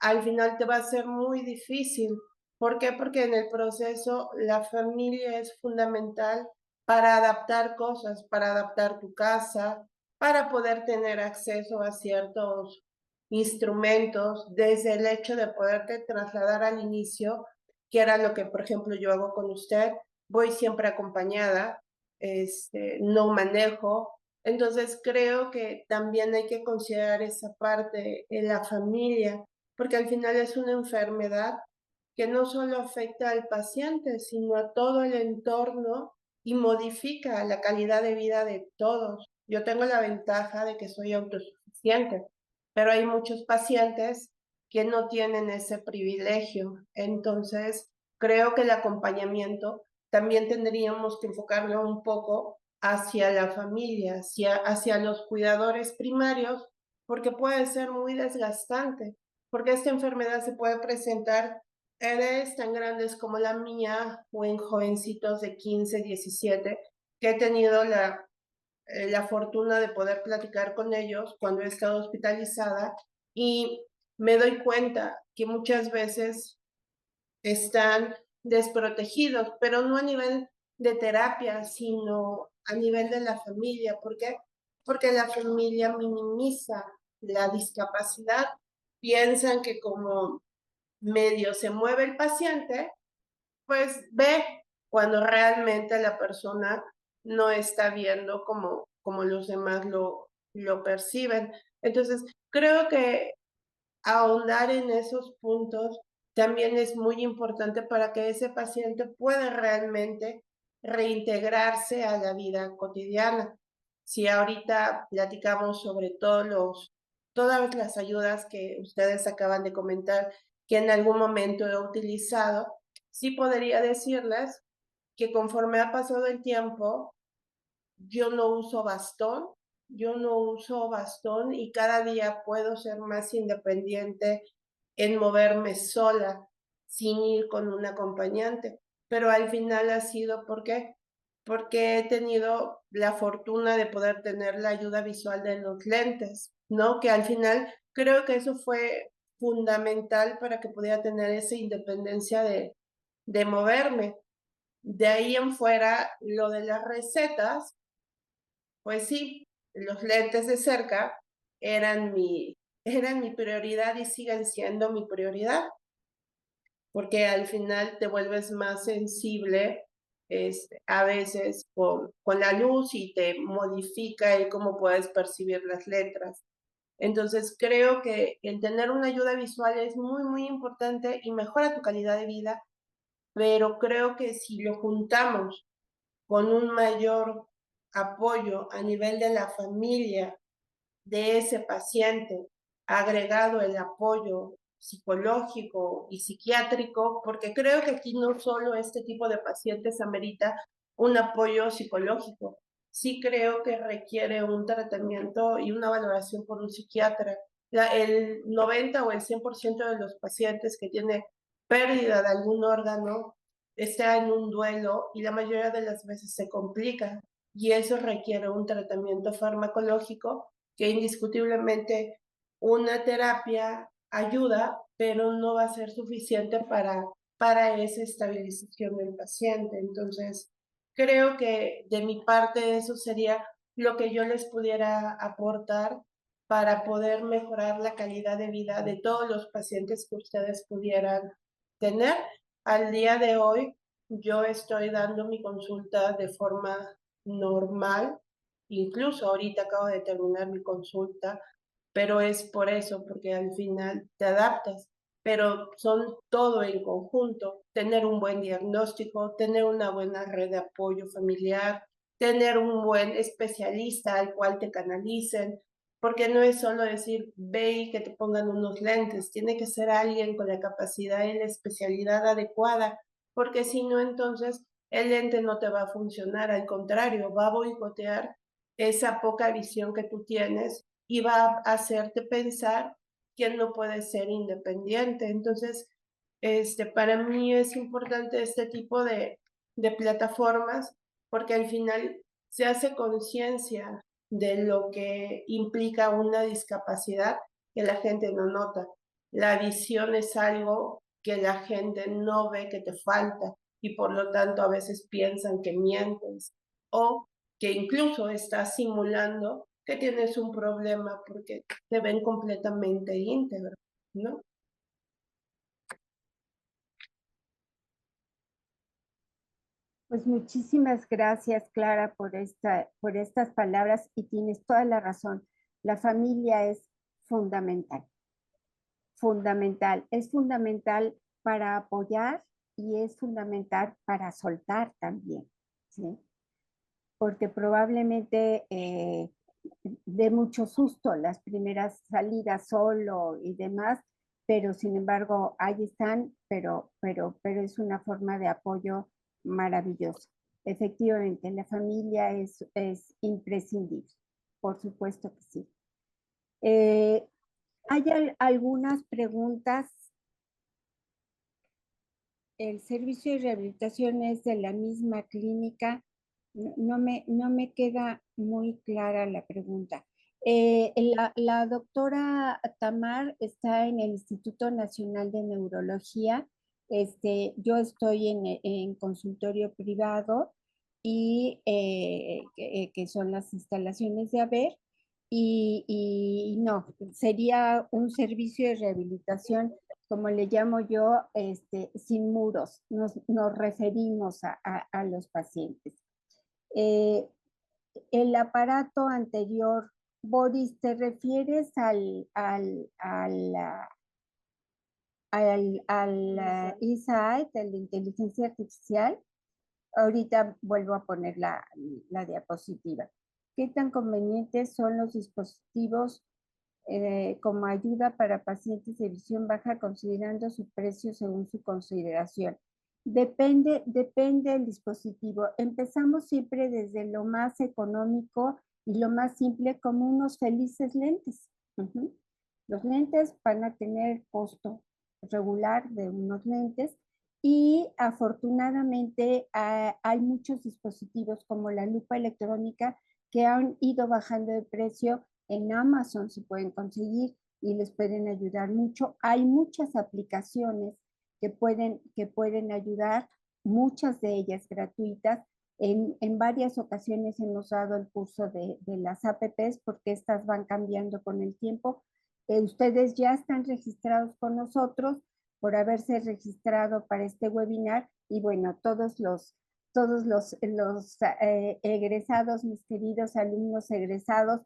C: al final te va a ser muy difícil. ¿Por qué? Porque en el proceso la familia es fundamental para adaptar cosas, para adaptar tu casa, para poder tener acceso a ciertos instrumentos, desde el hecho de poderte trasladar al inicio, que era lo que, por ejemplo, yo hago con usted, voy siempre acompañada, no manejo. Entonces creo que también hay que considerar esa parte en la familia, porque al final es una enfermedad que no solo afecta al paciente, sino a todo el entorno y modifica la calidad de vida de todos. Yo tengo la ventaja de que soy autosuficiente, pero hay muchos pacientes que no tienen ese privilegio. Entonces, creo que el acompañamiento también tendríamos que enfocarlo un poco hacia la familia, hacia los cuidadores primarios, porque puede ser muy desgastante, porque esta enfermedad se puede presentar en edades tan grandes como la mía o en jovencitos de 15, 17, que he tenido la fortuna de poder platicar con ellos cuando he estado hospitalizada y me doy cuenta que muchas veces están desprotegidos, pero no a nivel de terapia, sino a nivel de la familia. ¿Por qué? Porque la familia minimiza la discapacidad, piensan que como medio se mueve el paciente, pues ve cuando realmente la persona no está viendo como los demás lo perciben. Entonces, creo que ahondar en esos puntos también es muy importante para que ese paciente pueda realmente reintegrarse a la vida cotidiana. Si ahorita platicamos sobre todas las ayudas que ustedes acaban de comentar que en algún momento he utilizado, sí podría decirles que conforme ha pasado el tiempo, yo no uso bastón, y cada día puedo ser más independiente en moverme sola, sin ir con un acompañante. Pero al final ha sido, ¿por qué? Porque he tenido la fortuna de poder tener la ayuda visual de los lentes, ¿no? Que al final creo que eso fue fundamental para que pudiera tener esa independencia de moverme. De ahí en fuera, lo de las recetas, pues sí, los lentes de cerca eran mi prioridad y siguen siendo mi prioridad, porque al final te vuelves más sensible a veces con la luz y te modifica el cómo puedes percibir las letras. Entonces creo que el tener una ayuda visual es muy, muy importante y mejora tu calidad de vida, pero creo que si lo juntamos con un mayor apoyo a nivel de la familia de ese paciente, agregado el apoyo psicológico y psiquiátrico, porque creo que aquí no solo este tipo de pacientes amerita un apoyo psicológico, sí creo que requiere un tratamiento y una valoración por un psiquiatra. El 90 o el 100% de los pacientes que tienen pérdida de algún órgano está en un duelo y la mayoría de las veces se complica y eso requiere un tratamiento farmacológico que indiscutiblemente una terapia ayuda, pero no va a ser suficiente para esa estabilización del paciente. Entonces, creo que de mi parte eso sería lo que yo les pudiera aportar para poder mejorar la calidad de vida de todos los pacientes que ustedes pudieran tener. Al día de hoy, yo estoy dando mi consulta de forma normal, incluso ahorita acabo de terminar mi consulta, pero es por eso, porque al final te adaptas, pero son todo en conjunto, tener un buen diagnóstico, tener una buena red de apoyo familiar, tener un buen especialista al cual te canalicen, porque no es solo decir, ve y que te pongan unos lentes, tiene que ser alguien con la capacidad y la especialidad adecuada, porque si no, entonces el lente no te va a funcionar, al contrario, va a boicotear esa poca visión que tú tienes y va a hacerte pensar que no puede ser independiente. Entonces, para mí es importante este tipo de plataformas porque al final se hace conciencia de lo que implica una discapacidad que la gente no nota. La visión es algo que la gente no ve que te falta y por lo tanto a veces piensan que mientes o que incluso estás simulando que tienes un problema porque te ven completamente íntegro, ¿no?
A: Pues muchísimas gracias, Clara, por estas palabras y tienes toda la razón. La familia es fundamental, fundamental. Es fundamental para apoyar y es fundamental para soltar también, ¿sí? Porque probablemente dé mucho susto las primeras salidas solo y demás, pero sin embargo ahí están, pero es una forma de apoyo maravillosa. Efectivamente, la familia es imprescindible, por supuesto que sí. Hay algunas preguntas. ¿El servicio de rehabilitación es de la misma clínica? No me queda muy clara la pregunta. La doctora Tamar está en el Instituto Nacional de Neurología. Yo estoy en consultorio privado y que son las instalaciones de AVER. Y no, sería un servicio de rehabilitación como le llamo yo, sin muros, nos referimos a los pacientes. Eh, el aparato anterior, Boris, ¿te refieres al ISAID, el de inteligencia artificial? Ahorita vuelvo a poner la diapositiva. ¿Qué tan convenientes son los dispositivos como ayuda para pacientes de visión baja considerando su precio según su consideración? Depende del dispositivo. Empezamos siempre desde lo más económico y lo más simple como unos felices lentes. Uh-huh. Los lentes van a tener costo regular de unos lentes y afortunadamente hay muchos dispositivos como la lupa electrónica que han ido bajando de precio. En Amazon se pueden conseguir y les pueden ayudar mucho. Hay muchas aplicaciones que pueden ayudar, muchas de ellas gratuitas. En varias ocasiones hemos dado el curso de las APPs porque estas van cambiando con el tiempo. Ustedes ya están registrados con nosotros por haberse registrado para este webinar y bueno, todos los egresados, mis queridos alumnos egresados,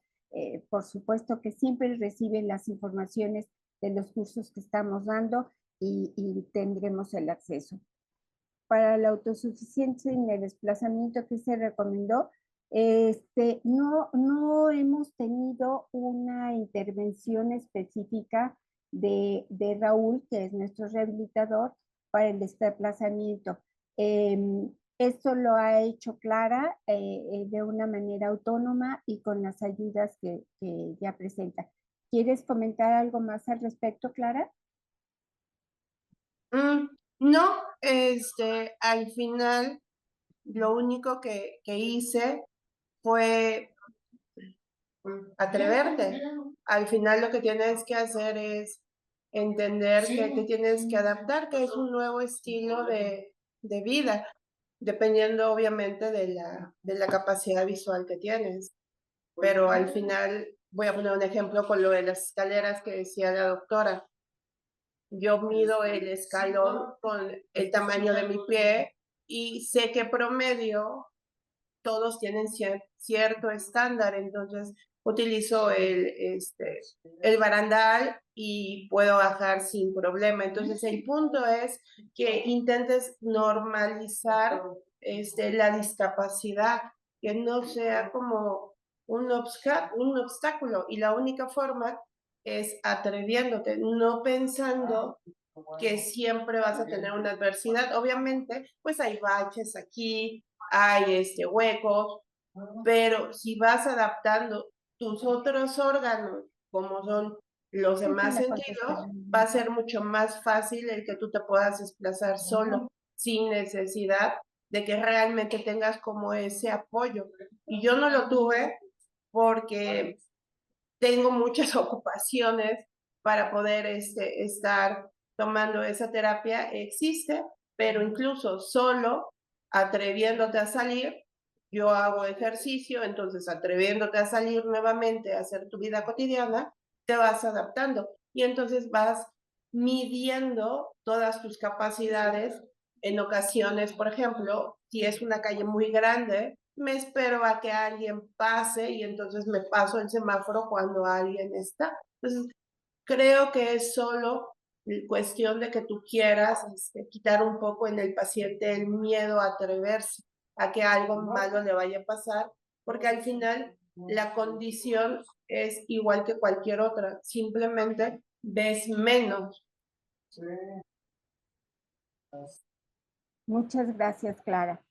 A: por supuesto que siempre reciben las informaciones de los cursos que estamos dando y tendremos el acceso. Para la autosuficiencia en el desplazamiento que se recomendó, no hemos tenido una intervención específica de Raúl, que es nuestro rehabilitador, para el desplazamiento. Esto lo ha hecho Clara de una manera autónoma y con las ayudas que ya presenta. ¿Quieres comentar algo más al respecto, Clara?
C: No, al final lo único que hice fue atreverte. Al final lo que tienes que hacer es entender que te tienes que adaptar, que es un nuevo estilo de vida. dependiendo obviamente de la capacidad visual que tienes. Pero al final, voy a poner un ejemplo con lo de las escaleras que decía la doctora. Yo mido el escalón con el tamaño de mi pie y sé que promedio todos tienen cierto estándar, entonces utilizo el barandal y puedo bajar sin problema. Entonces el punto es que intentes normalizar la discapacidad, que no sea como un obstáculo, y la única forma es atreviéndote, no pensando que siempre vas a tener una adversidad. Obviamente, pues hay baches aquí, hay huecos, pero si vas adaptando tus otros órganos, como son los demás sentidos, va a ser mucho más fácil el que tú te puedas desplazar solo, sin necesidad de que realmente tengas como ese apoyo. Y yo no lo tuve porque tengo muchas ocupaciones para poder estar tomando esa terapia. Existe, pero incluso solo atreviéndote a salir, yo hago ejercicio, entonces atreviéndote a salir nuevamente a hacer tu vida cotidiana, te vas adaptando y entonces vas midiendo todas tus capacidades. En ocasiones, por ejemplo, si es una calle muy grande, me espero a que alguien pase y entonces me paso el semáforo cuando alguien está. Entonces, creo que es solo cuestión de que tú quieras quitar un poco en el paciente el miedo a atreverse a que algo malo le vaya a pasar, porque al final la condición es igual que cualquier otra, simplemente ves menos.
A: Muchas gracias, Clara.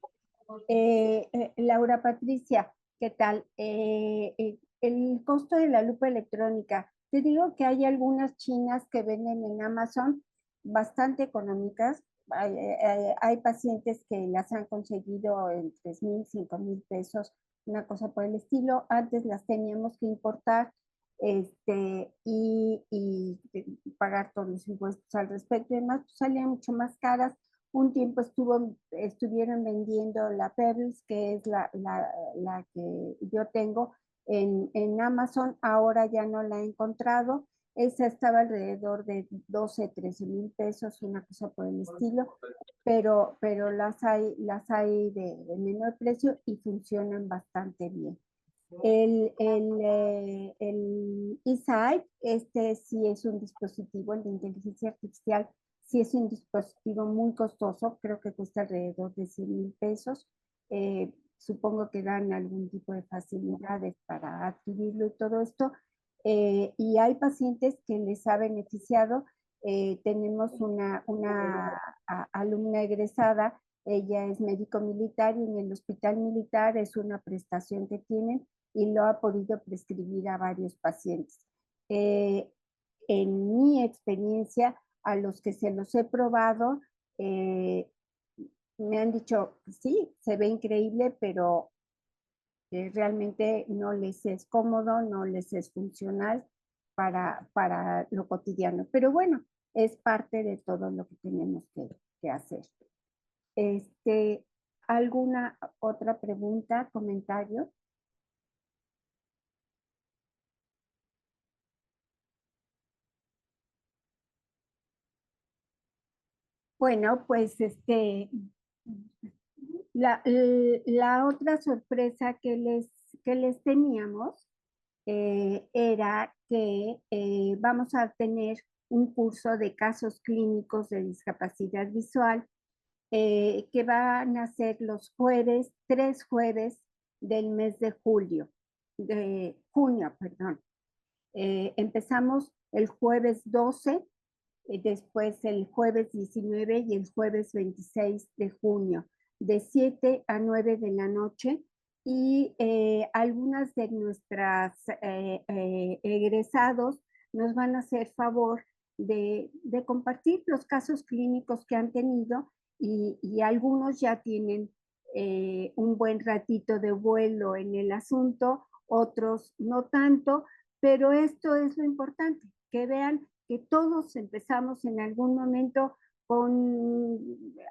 A: Laura Patricia, ¿qué tal? El costo de la lupa electrónica. Te digo que hay algunas chinas que venden en Amazon bastante económicas. Hay pacientes que las han conseguido en 3,000, 5,000 pesos, una cosa por el estilo. Antes las teníamos que importar y pagar todos los impuestos al respecto y demás, pues salían mucho más caras. Un tiempo estuvieron vendiendo la Pebbles, que es la que yo tengo en Amazon. Ahora ya no la he encontrado. Esa estaba alrededor de 12, 13 mil pesos, una cosa por el estilo, pero las hay de menor precio y funcionan bastante bien. El eSight, sí es un dispositivo, el de inteligencia artificial, sí es un dispositivo muy costoso, creo que cuesta alrededor de 100,000 pesos. Supongo que dan algún tipo de facilidades para adquirirlo y todo esto. Y hay pacientes que les ha beneficiado. Tenemos una alumna egresada, ella es médico militar y en el hospital militar es una prestación que tienen y lo ha podido prescribir a varios pacientes. En mi experiencia, a los que se los he probado, me han dicho, sí, se ve increíble, pero realmente no les es cómodo, no les es funcional para lo cotidiano. Pero bueno, es parte de todo lo que tenemos que hacer. ¿Alguna otra pregunta, comentario? Bueno, pues la otra sorpresa que les teníamos era que vamos a tener un curso de casos clínicos de discapacidad visual que van a ser los jueves, 3 jueves del mes de junio, perdón. Empezamos el jueves 12, después el jueves 19 y el jueves 26 de junio, de 7 a 9 de la noche. Y algunas de nuestras egresados nos van a hacer favor de compartir los casos clínicos que han tenido y algunos ya tienen un buen ratito de vuelo en el asunto, otros no tanto, pero esto es lo importante, que vean que todos empezamos en algún momento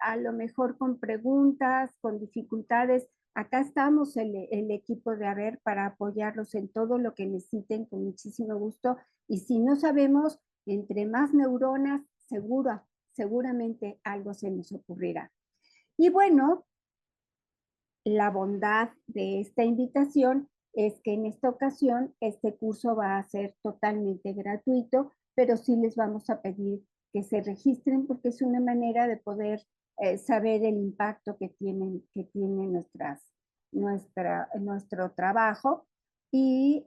A: a lo mejor con preguntas, con dificultades. Acá estamos el equipo de AVER para apoyarlos en todo lo que necesiten con muchísimo gusto. Y si no sabemos, entre más neuronas, seguramente algo se nos ocurrirá. Y bueno, la bondad de esta invitación es que en esta ocasión este curso va a ser totalmente gratuito, pero sí les vamos a pedir que se registren porque es una manera de poder saber el impacto que tiene nuestro trabajo y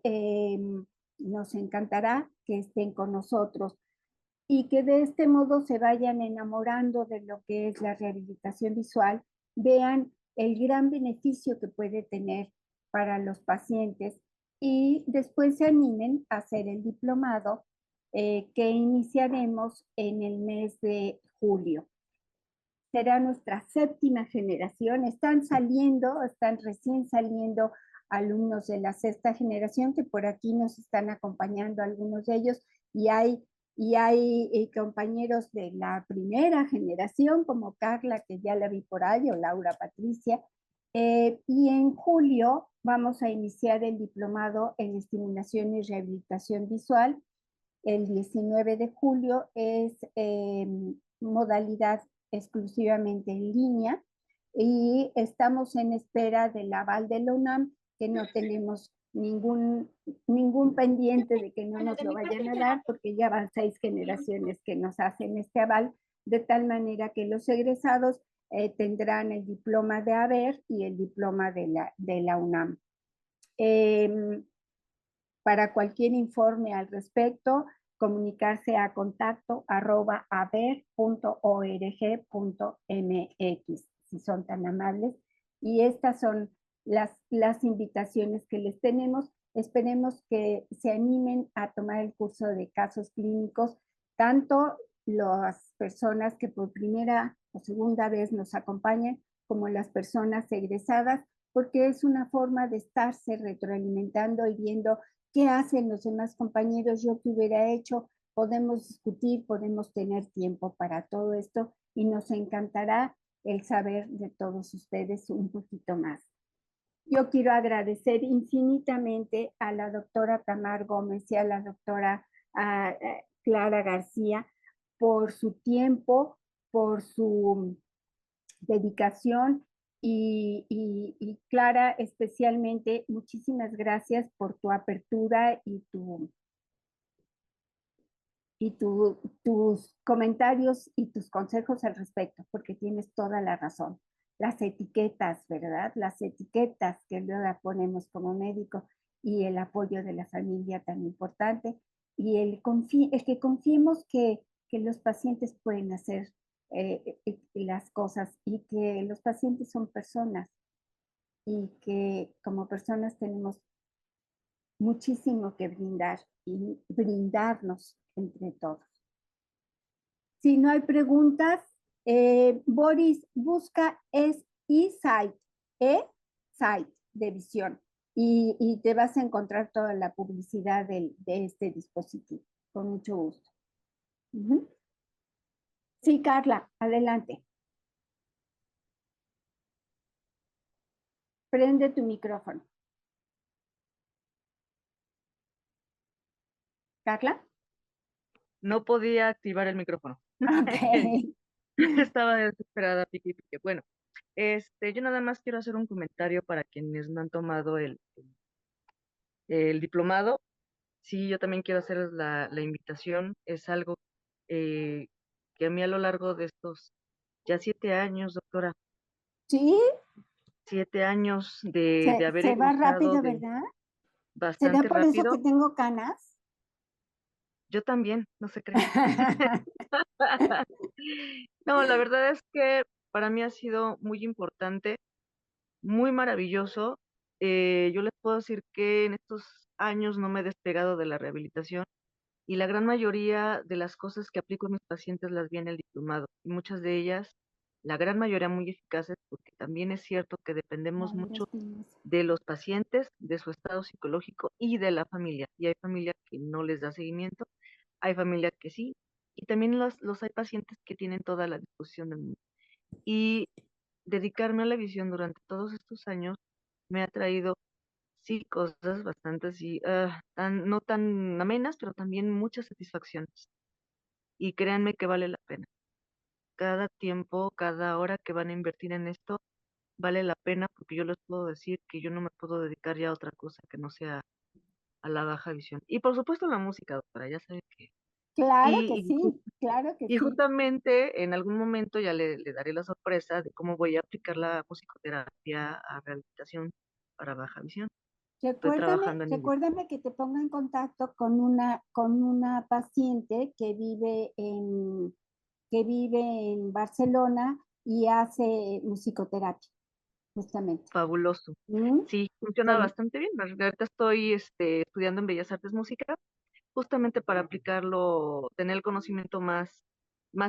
A: nos encantará que estén con nosotros y que de este modo se vayan enamorando de lo que es la rehabilitación visual, vean el gran beneficio que puede tener para los pacientes y después se animen a hacer el diplomado que iniciaremos en el mes de julio. Será nuestra séptima generación, están recién saliendo alumnos de la sexta generación que por aquí nos están acompañando algunos de ellos y hay compañeros de la primera generación como Carla, que ya la vi por ahí, o Laura Patricia. Y en julio vamos a iniciar el diplomado en estimulación y rehabilitación visual. El 19 de julio es modalidad exclusivamente en línea y estamos en espera del aval de la UNAM, que no tenemos ningún pendiente de que no nos lo vayan a dar, porque ya van 6 generaciones que nos hacen este aval, de tal manera que los egresados tendrán el diploma de haber y el diploma de la UNAM. Para cualquier informe al respecto, comunicarse a contacto@aber.org.mx, si son tan amables. Y estas son las invitaciones que les tenemos. Esperemos que se animen a tomar el curso de casos clínicos, tanto las personas que por primera o segunda vez nos acompañan, como las personas egresadas, porque es una forma de estarse retroalimentando y viendo qué hacen los demás compañeros, yo qué hubiera hecho, podemos discutir, podemos tener tiempo para todo esto y nos encantará el saber de todos ustedes un poquito más. Yo quiero agradecer infinitamente a la doctora Tamar Gómez y a la doctora Clara García por su tiempo, por su dedicación y Clara, especialmente, muchísimas gracias por tu apertura tus comentarios y tus consejos al respecto, porque tienes toda la razón. Las etiquetas, ¿verdad? Las etiquetas que luego ponemos como médico y el apoyo de la familia tan importante y el que confiemos que los pacientes pueden hacer las cosas y que los pacientes son personas y que como personas tenemos muchísimo que brindar y brindarnos entre todos. Si no hay preguntas, Boris, busca es eSight, eSight de visión, y te vas a encontrar toda la publicidad de este dispositivo. Con mucho gusto. Sí, Carla, adelante. Prende tu micrófono. ¿Carla?
D: No podía activar el micrófono.
A: Ok.
D: Estaba desesperada, pique, pique. Bueno, yo nada más quiero hacer un comentario para quienes no han tomado el diplomado. Sí, yo también quiero hacerles la invitación. Es algo que a mí a lo largo de estos ya 7 años, doctora,
A: Sí,
D: 7 años de haber
A: se va
D: egresado
A: rápido,
D: de
A: ¿verdad? ¿Será
D: bastante
A: por eso que
D: rápido.
A: tengo canas?
D: Yo también, no se cree. No, la verdad es que para mí ha sido muy importante, muy maravilloso. Yo les puedo decir que en estos años no me he despegado de la rehabilitación y la gran mayoría de las cosas que aplico en mis pacientes las vi en el diplomado y muchas de ellas, la gran mayoría muy eficaces, porque también es cierto que dependemos mucho de los pacientes, de su estado psicológico y de la familia. Y hay familia que no les da seguimiento, hay familia que sí, Y también los hay pacientes que tienen toda la disposición del mundo. Y dedicarme a la visión durante todos estos años me ha traído, sí, cosas bastante así, no tan amenas, pero también muchas satisfacciones. Y créanme que vale la pena. Cada tiempo, cada hora que van a invertir en esto, vale la pena porque yo les puedo decir que yo no me puedo dedicar ya a otra cosa que no sea a la baja visión. Y por supuesto la música, doctora, ya sabe que.
A: Claro que
D: Y,
A: sí, claro que
D: y
A: sí.
D: justamente en algún momento ya le daré la sorpresa de cómo voy a aplicar la musicoterapia a rehabilitación para baja visión. Estoy
A: Recuérdame,
D: trabajando en ello.
A: recuérdame que te ponga en contacto con una paciente que vive en Barcelona y hace musicoterapia, justamente.
D: Fabuloso.
A: ¿Mm?
D: Sí, funciona
A: Son-
D: bastante bien. Ahorita estoy estudiando en Bellas Artes Música, justamente para aplicarlo, tener el conocimiento más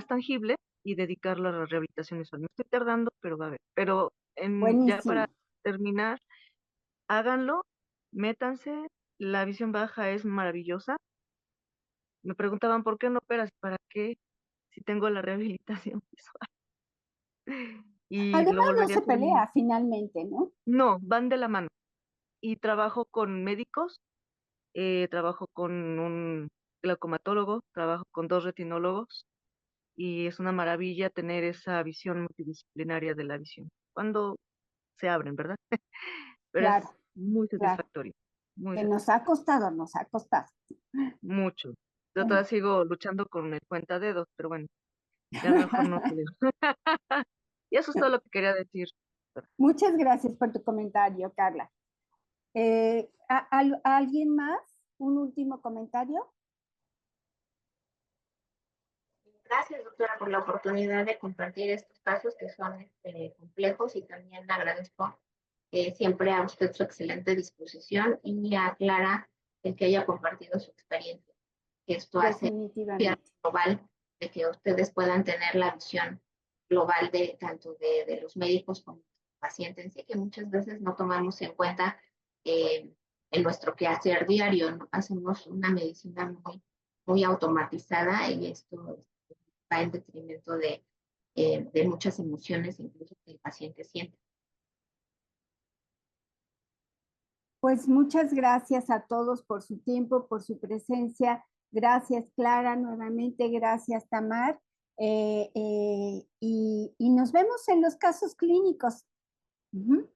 D: tangible y dedicarlo a la rehabilitación visual. Me estoy tardando, pero va a ver. Pero ya para
A: Buenísimo.
D: terminar, háganlo, métanse. La visión baja es maravillosa. Me preguntaban, ¿por qué no operas? ¿Para qué? Si tengo la rehabilitación visual. Y lo
A: Además, no
D: volvería a
A: se
D: hacer.
A: pelea finalmente, ¿no?
D: No, van de la mano. Y trabajo con médicos, trabajo con un glaucomatólogo, trabajo con 2 retinólogos y es una maravilla tener esa visión multidisciplinaria de la visión. Cuando se abren, ¿verdad? Pero es
A: Claro,
D: muy
A: claro.
D: satisfactorio, muy
A: Que
D: satisfactorio,
A: nos ha costado.
D: mucho. Yo todavía sigo luchando con el cuentadedos, pero bueno, ya mejor no te digo. Y eso es todo lo que quería decir.
A: Muchas gracias por tu comentario, Carla. ¿Alguien más? ¿Un último comentario?
B: Gracias, doctora, por la oportunidad de compartir estos casos que son complejos y también agradezco siempre a usted su excelente disposición y a Clara el que haya compartido su experiencia. Esto hace cierre
A: Definitivamente.
B: global de que ustedes puedan tener la visión global de tanto de los médicos como del paciente en sí, que muchas veces no tomamos en cuenta en nuestro quehacer diario, ¿no? Hacemos una medicina muy automatizada y esto va en detrimento de muchas emociones, incluso que el paciente siente.
A: Pues muchas gracias a todos por su tiempo, por su presencia. Gracias, Clara, nuevamente. Gracias, Tamar. Y nos vemos en los casos clínicos. Ujú.